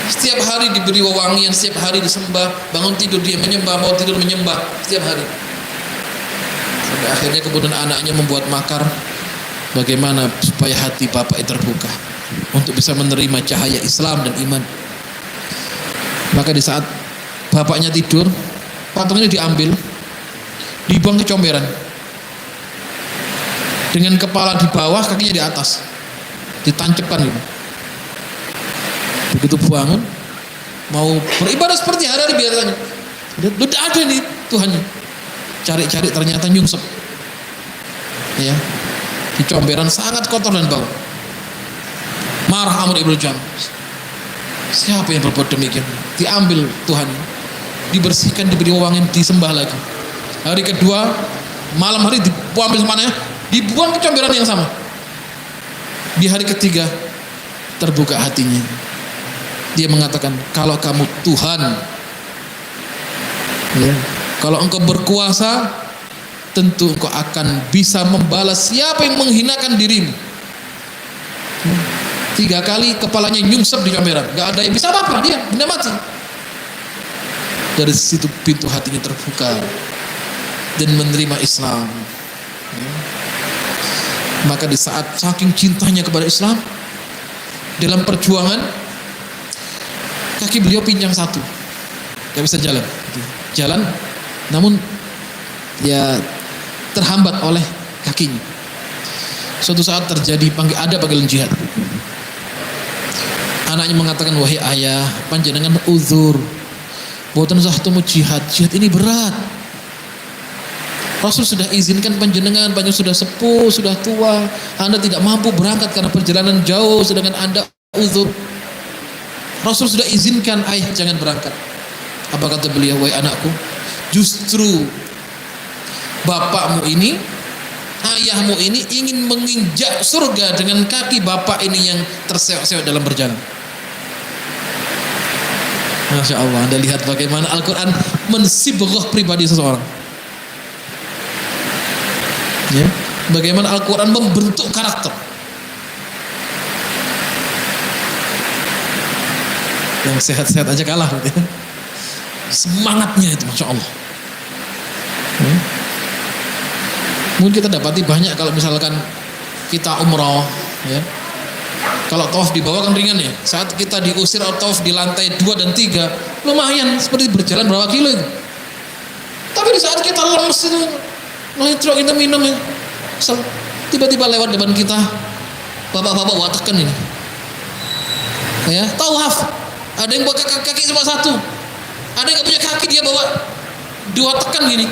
Setiap hari diberi wewangian, setiap hari disembah, bangun tidur dia menyembah, mau tidur menyembah, setiap hari. Sampai akhirnya kemudian anaknya membuat makar, bagaimana supaya hati bapak terbuka untuk bisa menerima cahaya Islam dan iman. Maka di saat bapaknya tidur, patungnya diambil, dibuang ke comberan, dengan kepala di bawah, kakinya di atas, ditancapkan gitu. Begitu bangun, mau beribadah seperti hari-hari biasanya, udah ada nih Tuhannya. Cari-cari ternyata nyungsep, ya, di comberan sangat kotor dan bau. Marah Amr ibn Jam. Siapa yang berbuat demikian? Diambil Tuhan, dibersihkan, diberi wewangian, disembah lagi. Hari kedua, malam hari diambil semuanya, dibuang ke comberan yang sama. Di hari ketiga, terbuka hatinya. Dia mengatakan, kalau kamu Tuhan, ya, kalau engkau berkuasa, tentu engkau akan bisa membalas siapa yang menghinakan dirimu. 3 kali kepalanya nyungsep di comberan, gak ada yang bisa apa-apa, dia benda mati. Dari situ pintu hatinya terbuka dan menerima Islam. Maka di saat saking cintanya kepada Islam, dalam perjuangan, kaki beliau pinjang satu, gak bisa jalan, namun ya terhambat oleh kakinya. Suatu saat terjadi ada panggilan jihad. Anaknya mengatakan, wahai ayah, panjenengan uzur, boten sah temu jihad ini berat. Rasul sudah izinkan panjenengan sudah sepuh, sudah tua, Anda tidak mampu berangkat karena perjalanan jauh, sedangkan Anda uzur. Rasul sudah izinkan, ayah jangan berangkat. Apa kata beliau, wahai anakku, justru bapakmu ini, ayahmu ini ingin menginjak surga dengan kaki bapak ini yang terseok-seok dalam berjalan. Masya Allah, Anda lihat bagaimana Al-Quran mensibghah pribadi seseorang, ya, bagaimana Al-Quran membentuk karakter. Yang sehat-sehat aja kalah gitu ya. Semangatnya itu Masya Allah. Mungkin kita dapati banyak kalau misalkan kita umroh, ya, kalau tawaf di bawah kan ringan ya. Saat kita diusir atau tawaf di lantai 2 dan 3, lumayan seperti berjalan berapa kilo itu. Tapi di saat kita lemes itu, ngelitro kita minum ya, tiba-tiba lewat depan kita bapak-bapak watekan ini, ya, tawaf, ada yang bawa kaki cuma satu, ada yang gak punya kaki, dia bawa 2 tekan gini,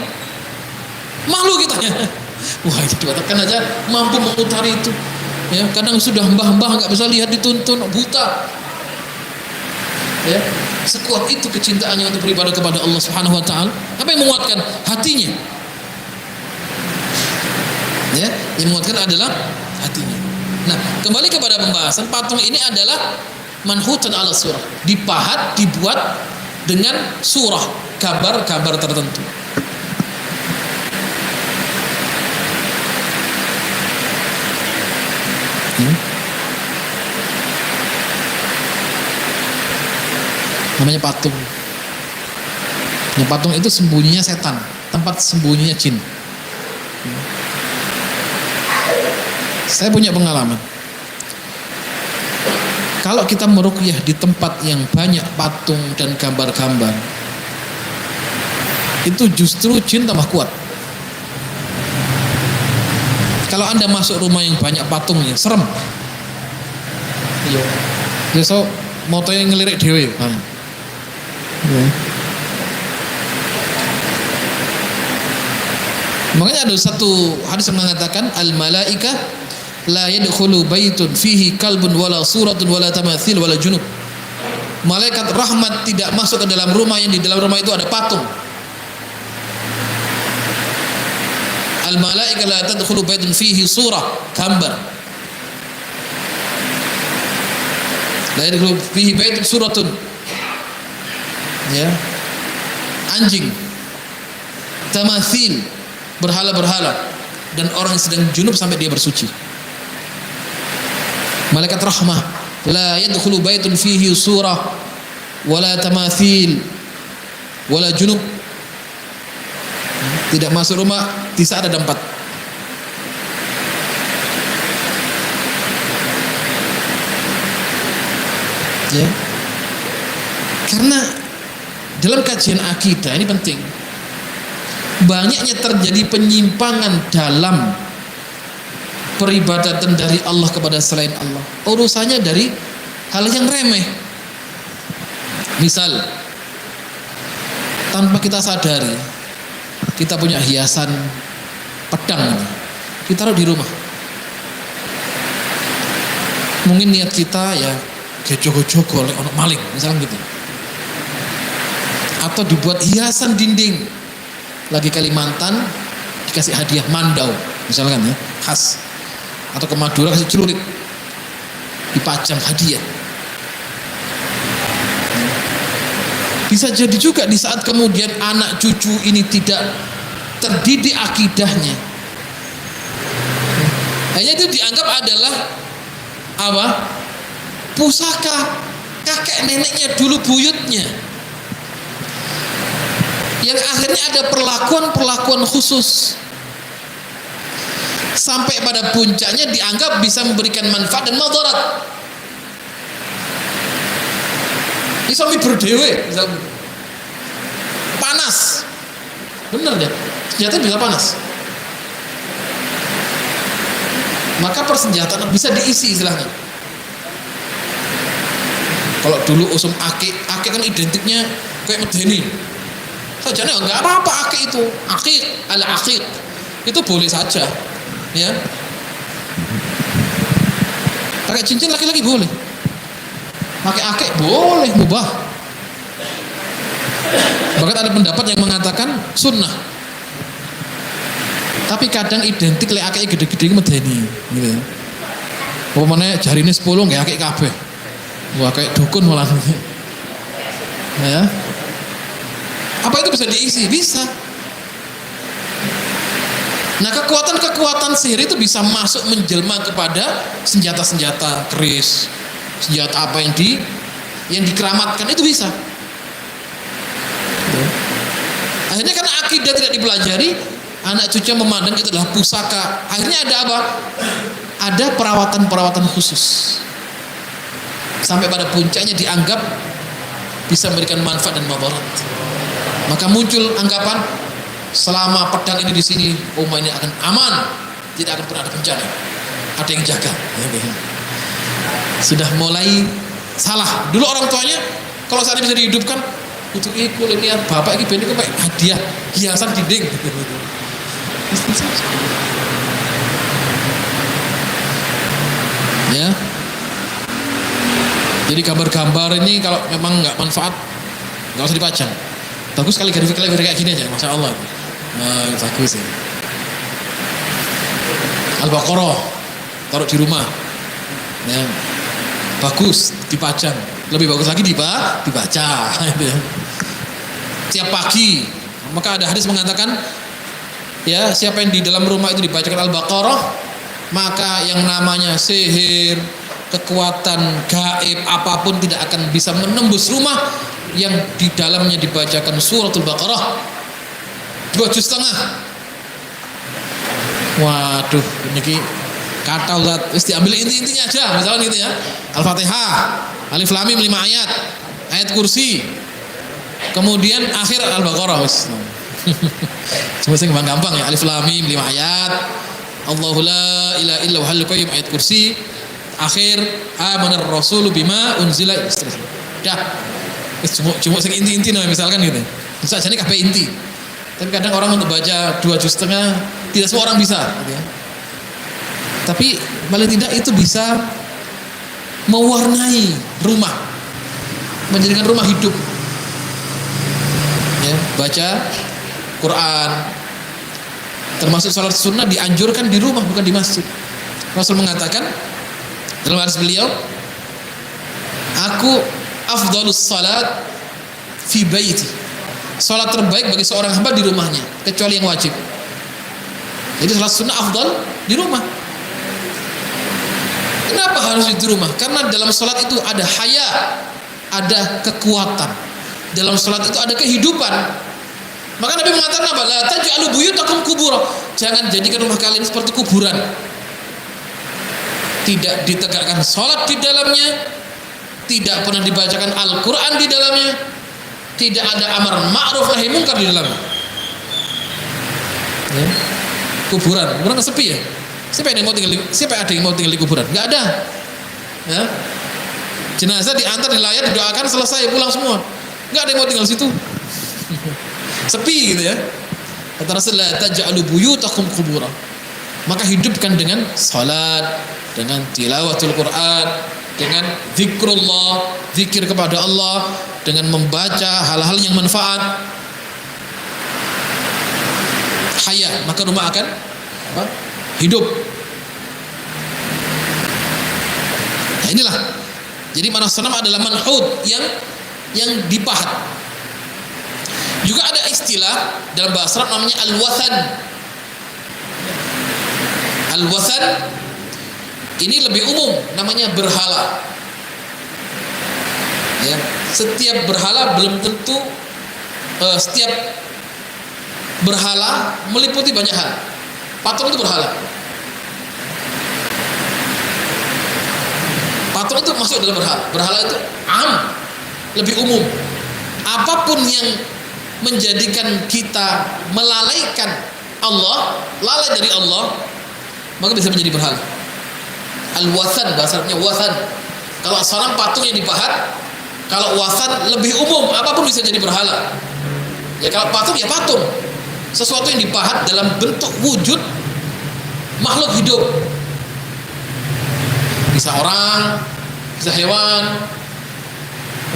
malu kita ya. Wah, itu 2 tekan aja mampu mengutari itu. Ya, kadang sudah mbah-mbah nggak bisa lihat, dituntun buta. Ya, sekuat itu kecintaannya untuk beribadah kepada Allah Subhanahu Wa Taala. Apa yang menguatkan? Hatinya. Ya, yang menguatkan adalah hatinya. Nah, kembali kepada pembahasan, patung ini adalah manhutan ala surah, dipahat, dibuat dengan surah, kabar-kabar tertentu. Namanya patung. Nah, patung itu sembunyinya setan, tempat sembunyinya jin. Saya punya pengalaman. Kalau kita meruqyah di tempat yang banyak patung dan gambar-gambar, itu justru jin tambah kuat. Kalau Anda masuk rumah yang banyak patungnya, serem. Iya. Besok motonya ngelirik dewe. Makanya ada satu hadis yang mengatakan al-malaika la yadkhulu baitun fihi kalbun wala suratun wala tamathil wala junub. Malaikat rahmat tidak masuk ke dalam rumah yang di dalam rumah itu ada patung. Al-malaika la tadkhulu baitun fihi surah, gambar. La yadkhulu fihi baitun suratun, ya, anjing, tamathil, berhala-berhala, dan orang yang sedang junub sampai dia bersuci. Malaikat rahmah la yadkhulu baitun fihi surah wala tamathil wala junub, tidak masuk rumah di saat ada 4. Ya, karena dalam kajian akidah ini penting. Banyaknya terjadi penyimpangan dalam peribadatan dari Allah kepada selain Allah. Urusannya dari hal yang remeh. Misal, tanpa kita sadari, kita punya hiasan pedang, kita taruh di rumah. Mungkin niat kita ya jogo-jogo oleh orang maling, misalnya gitu. Atau dibuat hiasan dinding. Lagi Kalimantan dikasih hadiah mandau, misalkan ya, khas. Atau ke Madura kasih celurit, dipajang hadiah. Bisa jadi juga di saat kemudian anak cucu ini tidak terdidik akidahnya, hanya itu dianggap adalah apa? Pusaka kakek neneknya dulu, buyutnya, yang akhirnya ada perlakuan khusus sampai pada puncaknya dianggap bisa memberikan manfaat dan madarat. Ini suami berdewe, panas, bener ya, senjata bisa panas. Maka persenjataan bisa diisi istilahnya. Kalau dulu usum ake kan identiknya kayak medeni. Sajane enggak apa-apa ake itu, al-aqiq itu boleh saja, ya. Pakai cincin laki-laki boleh, pakai ake boleh, mubah. Bahkan ada pendapat yang mengatakan sunnah. Tapi kadang identik lek akeh gede-gede iki medeni gitu. Pemane jarine 10 nggih akeh kabeh. Wah kayak dukun malah. Ya. Apa itu bisa diisi? Bisa. Nah, kekuatan-kekuatan sihir itu bisa masuk menjelma kepada senjata-senjata keris, senjata apa yang dikeramatkan itu bisa. Akhirnya karena akidah tidak dipelajari, anak cucu memandang itu adalah pusaka. Akhirnya ada apa? Ada perawatan-perawatan khusus. Sampai pada puncaknya dianggap bisa memberikan manfaat dan mudarat. Maka muncul anggapan selama pedang ini di sini, rumah ini akan aman, tidak akan pernah ada bencana. Ada yang jaga. Sudah mulai salah. Dulu orang tuanya kalau saat ini bisa dihidupkan, itu ikut lihat bapak ini benih kayak hadiah hiasan dinding. Ya. Jadi gambar-gambar ini kalau memang nggak manfaat, nggak usah dipajang. Bagus sekali grafik kayak gini aja, masya Allah. Nah, bagus ya. Al-Baqarah taruh di rumah, ya. Bagus dipajang. Lebih bagus lagi dibaca. Tiap pagi, maka ada hadis mengatakan, ya siapa yang di dalam rumah itu dibacakan Al-Baqarah, maka yang namanya sihir, kekuatan gaib apapun tidak akan bisa menembus rumah yang di dalamnya dibacakan suratul Baqarah 2,5 juz. Waduh, ini kata Ustaz, wis diambil inti-intinya aja, misalnya gitu ya. Al-Fatihah, Alif Lam Mim 5 ayat, ayat kursi. Kemudian akhir Al-Baqarah wis. Cuma sing gampang ya, Alif Lam Mim 5 ayat. Allahu la ilaha illa huwal qayyum ayat kursi. Akhir amanar rasulu bima unzila seterusnya. Dah. Cuma sing inti-inti nah misalkan gitu. Bisa jadi kabeh inti. Tapi kadang orang untuk baca 2,5 juz tidak semua orang bisa gitu ya. Tapi paling tidak itu bisa mewarnai rumah, menjadikan rumah hidup. Ya, baca Quran, termasuk salat sunnah dianjurkan di rumah bukan di masjid. Rasul mengatakan dalam hadis beliau, aku afdhalus salat fi baiti. Salat terbaik bagi seorang hamba di rumahnya, kecuali yang wajib. Jadi salat sunnah afdal di rumah. Kenapa harus di rumah? Karena dalam salat itu ada haya, ada kekuatan. Dalam salat itu ada kehidupan. Maka Nabi mengatakan apa? La taj'alu buyutakum qubura. Jangan jadikan rumah kalian seperti kuburan. Tidak ditegakkan salat di dalamnya, tidak pernah dibacakan Al-Quran di dalamnya, tidak ada amar ma'ruf nahi munkar di dalamnya. Ya. Kuburan sepi ya. Siapa ada yang mau tinggal di kuburan? Nggak ada. Ya. Jenazah diantar, dilayat, didoakan, selesai, pulang semua. Nggak ada yang mau tinggal situ. Sepi gitu ya. Kata Rasulullah, taj'alu buyutakum qubura. Maka hidupkan dengan salat, dengan tilawatul Quran, dengan zikrullah, zikir kepada Allah, dengan membaca hal-hal yang manfaat. Haya, maka rumah akan apa? Hidup. Nah inilah. Jadi manah sanam adalah manhud yang dipahat. Juga ada istilah dalam bahasa Arab namanya al-wathan. Al-wathan ini lebih umum, namanya berhala. Ya, setiap berhala belum tentu setiap berhala meliputi banyak hal. Patung itu berhala. Patung itu masuk dalam berhala. Berhala itu lebih umum. Apapun yang menjadikan kita melalaikan Allah, lalai dari Allah, maka bisa menjadi berhala. Al-wathan, bahasa Arabnya wathan. Kalau sanam patung yang dipahat, kalau wathan lebih umum, apapun bisa jadi berhala. Ya kalau patung ya patung, sesuatu yang dipahat dalam bentuk wujud makhluk hidup. Bisa orang, bisa hewan,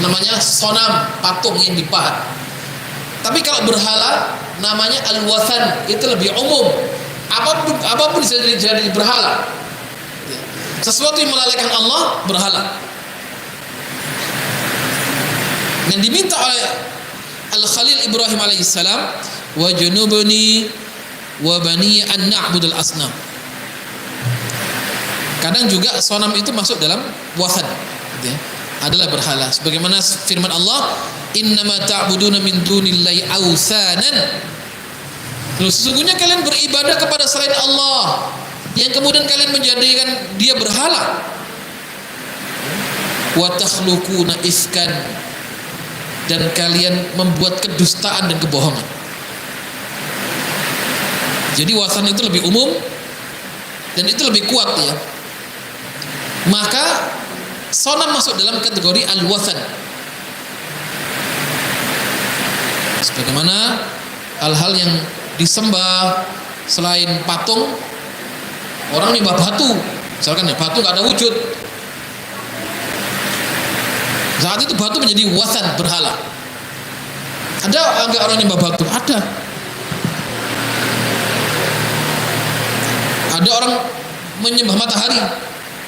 namanya sonam, patung yang dipahat. Tapi kalau berhala namanya al-wathan, itu lebih umum. Apapun bisa jadi berhala. Sesuatu yang melalaikan Allah berhala. Yang diminta oleh Al-Khalil Ibrahim alaihissalam, wa junubni wa bani an na'budul asnam. Kadang juga sonam itu masuk dalam wathan, ya, adalah berhala. Sebagaimana firman Allah, innama ta'buduna min dunillahi awsanan. Lalu sesungguhnya kalian beribadah kepada selain Allah, yang kemudian kalian menjadikan dia berhala. Wa takhluquna ifkan, dan kalian membuat kedustaan dan kebohongan. Jadi wathan itu lebih umum dan itu lebih kuat, ya. Maka sonam masuk dalam kategori al-wathan. Sebagaimana hal-hal yang disembah selain patung, orang nyembah batu, misalkan ya, batu nggak ada wujud. Saat itu batu menjadi wathan, berhala. Ada nggak orang nyembah batu? Ada. Ada orang menyembah matahari,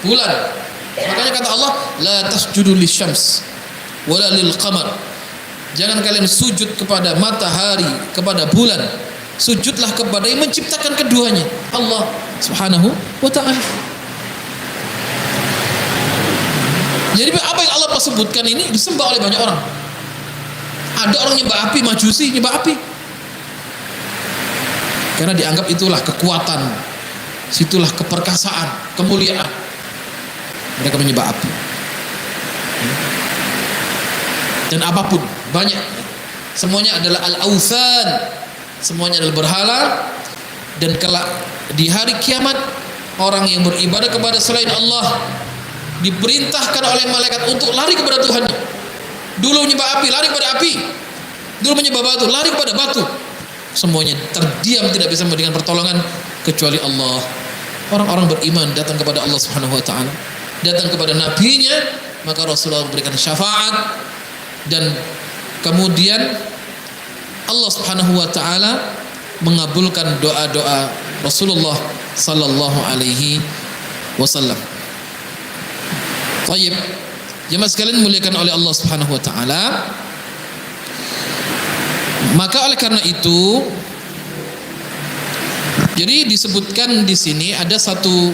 bulan. Makanya kata Allah, la tasjudu lisyams wala lil qamar. Jangan kalian sujud kepada matahari, kepada bulan. Sujudlah kepada yang menciptakan keduanya, Allah Subhanahu wa ta'ala. Jadi apa yang Allah sebutkan ini disembah oleh banyak orang. Ada orang nyembah api, majusi nyembah api, karena dianggap itulah kekuatan, situlah keperkasaan, kemuliaan. Mereka menyembah api. Dan apapun, banyak. Semuanya adalah al-awthan, semuanya adalah berhala. Dan kelak di hari kiamat, orang yang beribadah kepada selain Allah diperintahkan oleh malaikat untuk lari kepada Tuhannya. Dulu menyembah api, lari kepada api. Dulu menyembah batu, lari kepada batu. Semuanya terdiam, tidak bisa memberikan pertolongan kecuali Allah. Orang-orang beriman datang kepada Allah Subhanahu wa ta'ala, datang kepada nabinya, maka Rasulullah memberikan syafaat, dan kemudian Allah Subhanahu wa ta'ala mengabulkan doa-doa Rasulullah sallallahu alaihi wasallam. Baik, jemaah sekalian muliakan oleh Allah Subhanahu wa ta'ala. Maka oleh karena itu, jadi disebutkan di sini ada satu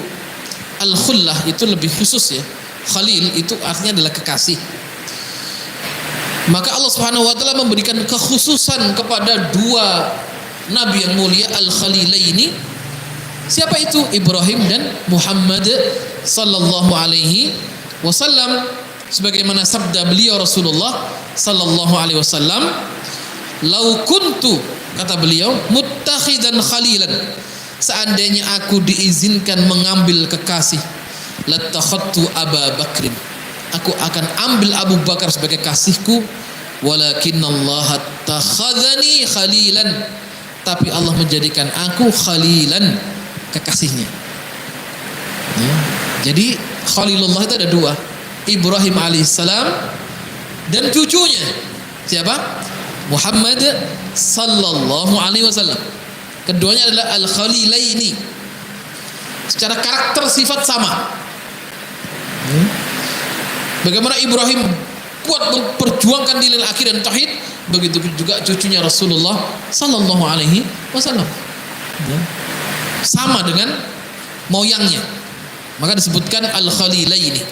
al-khullah, itu lebih khusus, ya. Khalil itu artinya adalah kekasih. Maka Allah Subhanahu wa ta'ala memberikan kekhususan kepada dua nabi yang mulia, al-khalilaini. Siapa itu? Ibrahim dan Muhammad sallallahu alaihi wasallam. Sebagaimana sabda beliau Rasulullah sallallahu alaihi wasallam, "Lau kuntu," kata beliau, "muttakhidan khalilan, seandainya aku diizinkan mengambil kekasih, latakhadtu Aba Bakrin, aku akan ambil Abu Bakar sebagai kasihku, walakinallaha takhadhani khalilan, tapi Allah menjadikan aku khalilan, kekasihnya." Ya. Jadi Khalilullah itu ada dua, Ibrahim alaihissalam dan cucunya siapa? Muhammad sallallahu alaihi wasallam. Keduanya adalah al-khalilaini. Secara karakter sifat sama. Bagaimana Ibrahim kuat memperjuangkan nilai akidah dan tauhid, begitu juga cucunya Rasulullah sallallahu alaihi wasallam. Sama dengan moyangnya. Maka disebutkan al-khalilaini.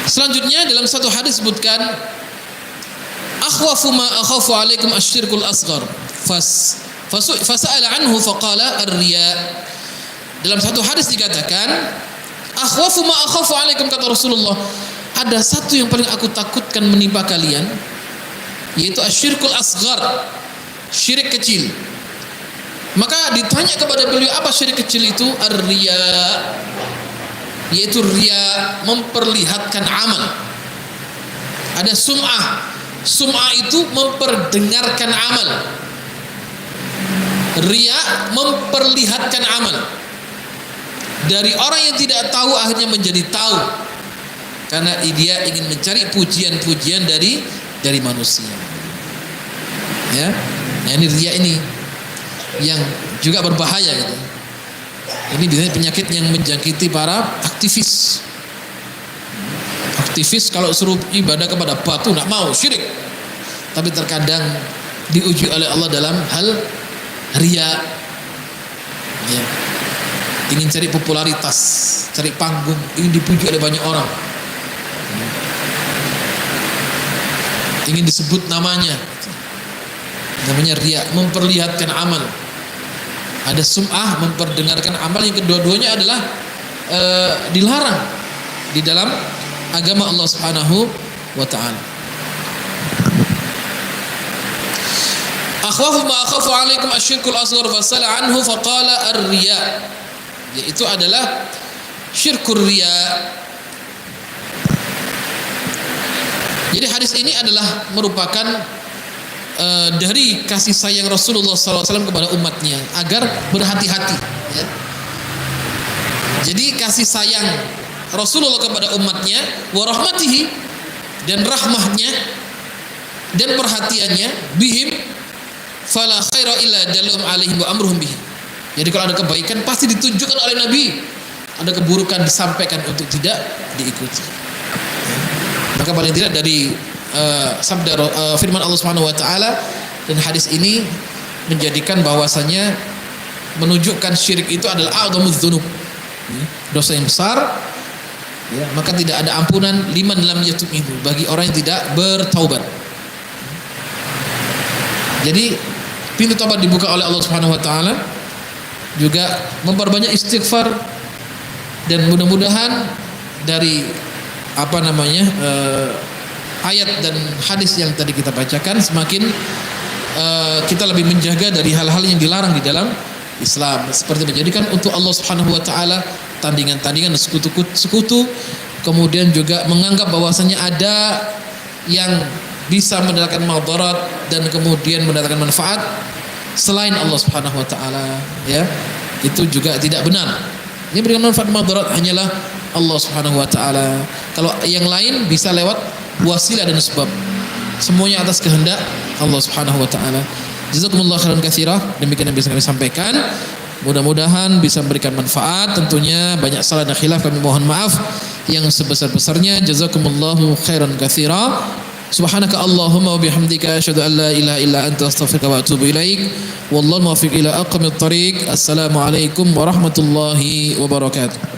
Selanjutnya dalam satu hadis disebutkan, akhwafu ma akhafu alaikum asyirkul asghar fasa'ala anhu faqala ar-riya. Dalam satu hadis dikatakan, akhwafu ma akhafu alaikum, kata Rasulullah, ada satu yang paling aku takutkan menimpa kalian, yaitu asyirkul asghar, syirik kecil. Maka ditanya kepada beliau, apa syirik kecil itu? Ar-riya, yaitu riya, memperlihatkan amal. Ada sum'ah. Sum'ah itu memperdengarkan amal. Riya memperlihatkan amal. Dari orang yang tidak tahu akhirnya menjadi tahu, karena dia ingin mencari pujian-pujian dari manusia. Ya, nah ini riya ini yang juga berbahaya gitu. Ini biasanya penyakit yang menjangkiti para aktivis. Aktivis kalau suruh ibadah kepada batu nggak mau, syirik. Tapi terkadang diuji oleh Allah dalam hal riya. Ya. Ingin cari popularitas, cari panggung, ingin dipuji oleh banyak orang. Ingin disebut namanya. Namanya riya, memperlihatkan amal. Ada sum'ah, memperdengarkan amal, yang kedua-duanya adalah dilarang di dalam agama Allah Subhanahu wa ta'ala. Akhwafu ma akhafu alaikum asyirkul asghar fasala anhu faqala ar-riya, yaitu adalah syirkur riya. Jadi hadis ini adalah merupakan dari kasih sayang Rasulullah SAW kepada umatnya agar berhati-hati, ya. Jadi kasih sayang Rasulullah kepada umatnya, wa rahmatihi, dan rahmahnya dan perhatiannya, bihim fala khaira illa dalum alaihim wa amruhum bihi. Jadi kalau ada kebaikan pasti ditunjukkan oleh Nabi, ada keburukan disampaikan untuk tidak diikuti. Maka paling tidak dari sabda firman Allah Subhanahu wa taala dan hadis ini menjadikan bahwasanya menunjukkan syirik itu adalah a'dhamudz dzunub, dosa yang besar, ya, maka tidak ada ampunan liman lam yatub itu, bagi orang yang tidak bertaubat. Jadi pintu taubat dibuka oleh Allah Subhanahu wa taala, juga memperbanyak istighfar, dan mudah-mudahan dari ayat dan hadis yang tadi kita bacakan semakin kita lebih menjaga dari hal-hal yang dilarang di dalam Islam, seperti menjadikan untuk Allah Subhanahu wa taala tandingan-tandingan dan sekutu, kemudian juga menganggap bahwasanya ada yang bisa mendatangkan madarat dan kemudian mendatangkan manfaat selain Allah Subhanahu wa taala, ya. Itu juga tidak benar. Yang berikan manfaat madarat hanyalah Allah Subhanahu wa taala. Kalau yang lain bisa lewat wasilah dan sebab. Semuanya atas kehendak Allah Subhanahu wa taala. Jazakumullah khairan katsira. Demikian yang bisa kami sampaikan. Mudah-mudahan bisa memberikan manfaat. Tentunya banyak salah dan khilaf kami mohon maaf yang sebesar-besarnya. Jazakumullahu khairan katsira. Subhanaka Allahumma wa bihamdika asyhadu an la ilaha illa anta astaghfiruka wa atubu ilaik. Wallahu muwaffiq ila aqwamit thariq. Assalamualaikum warahmatullahi wabarakatuh.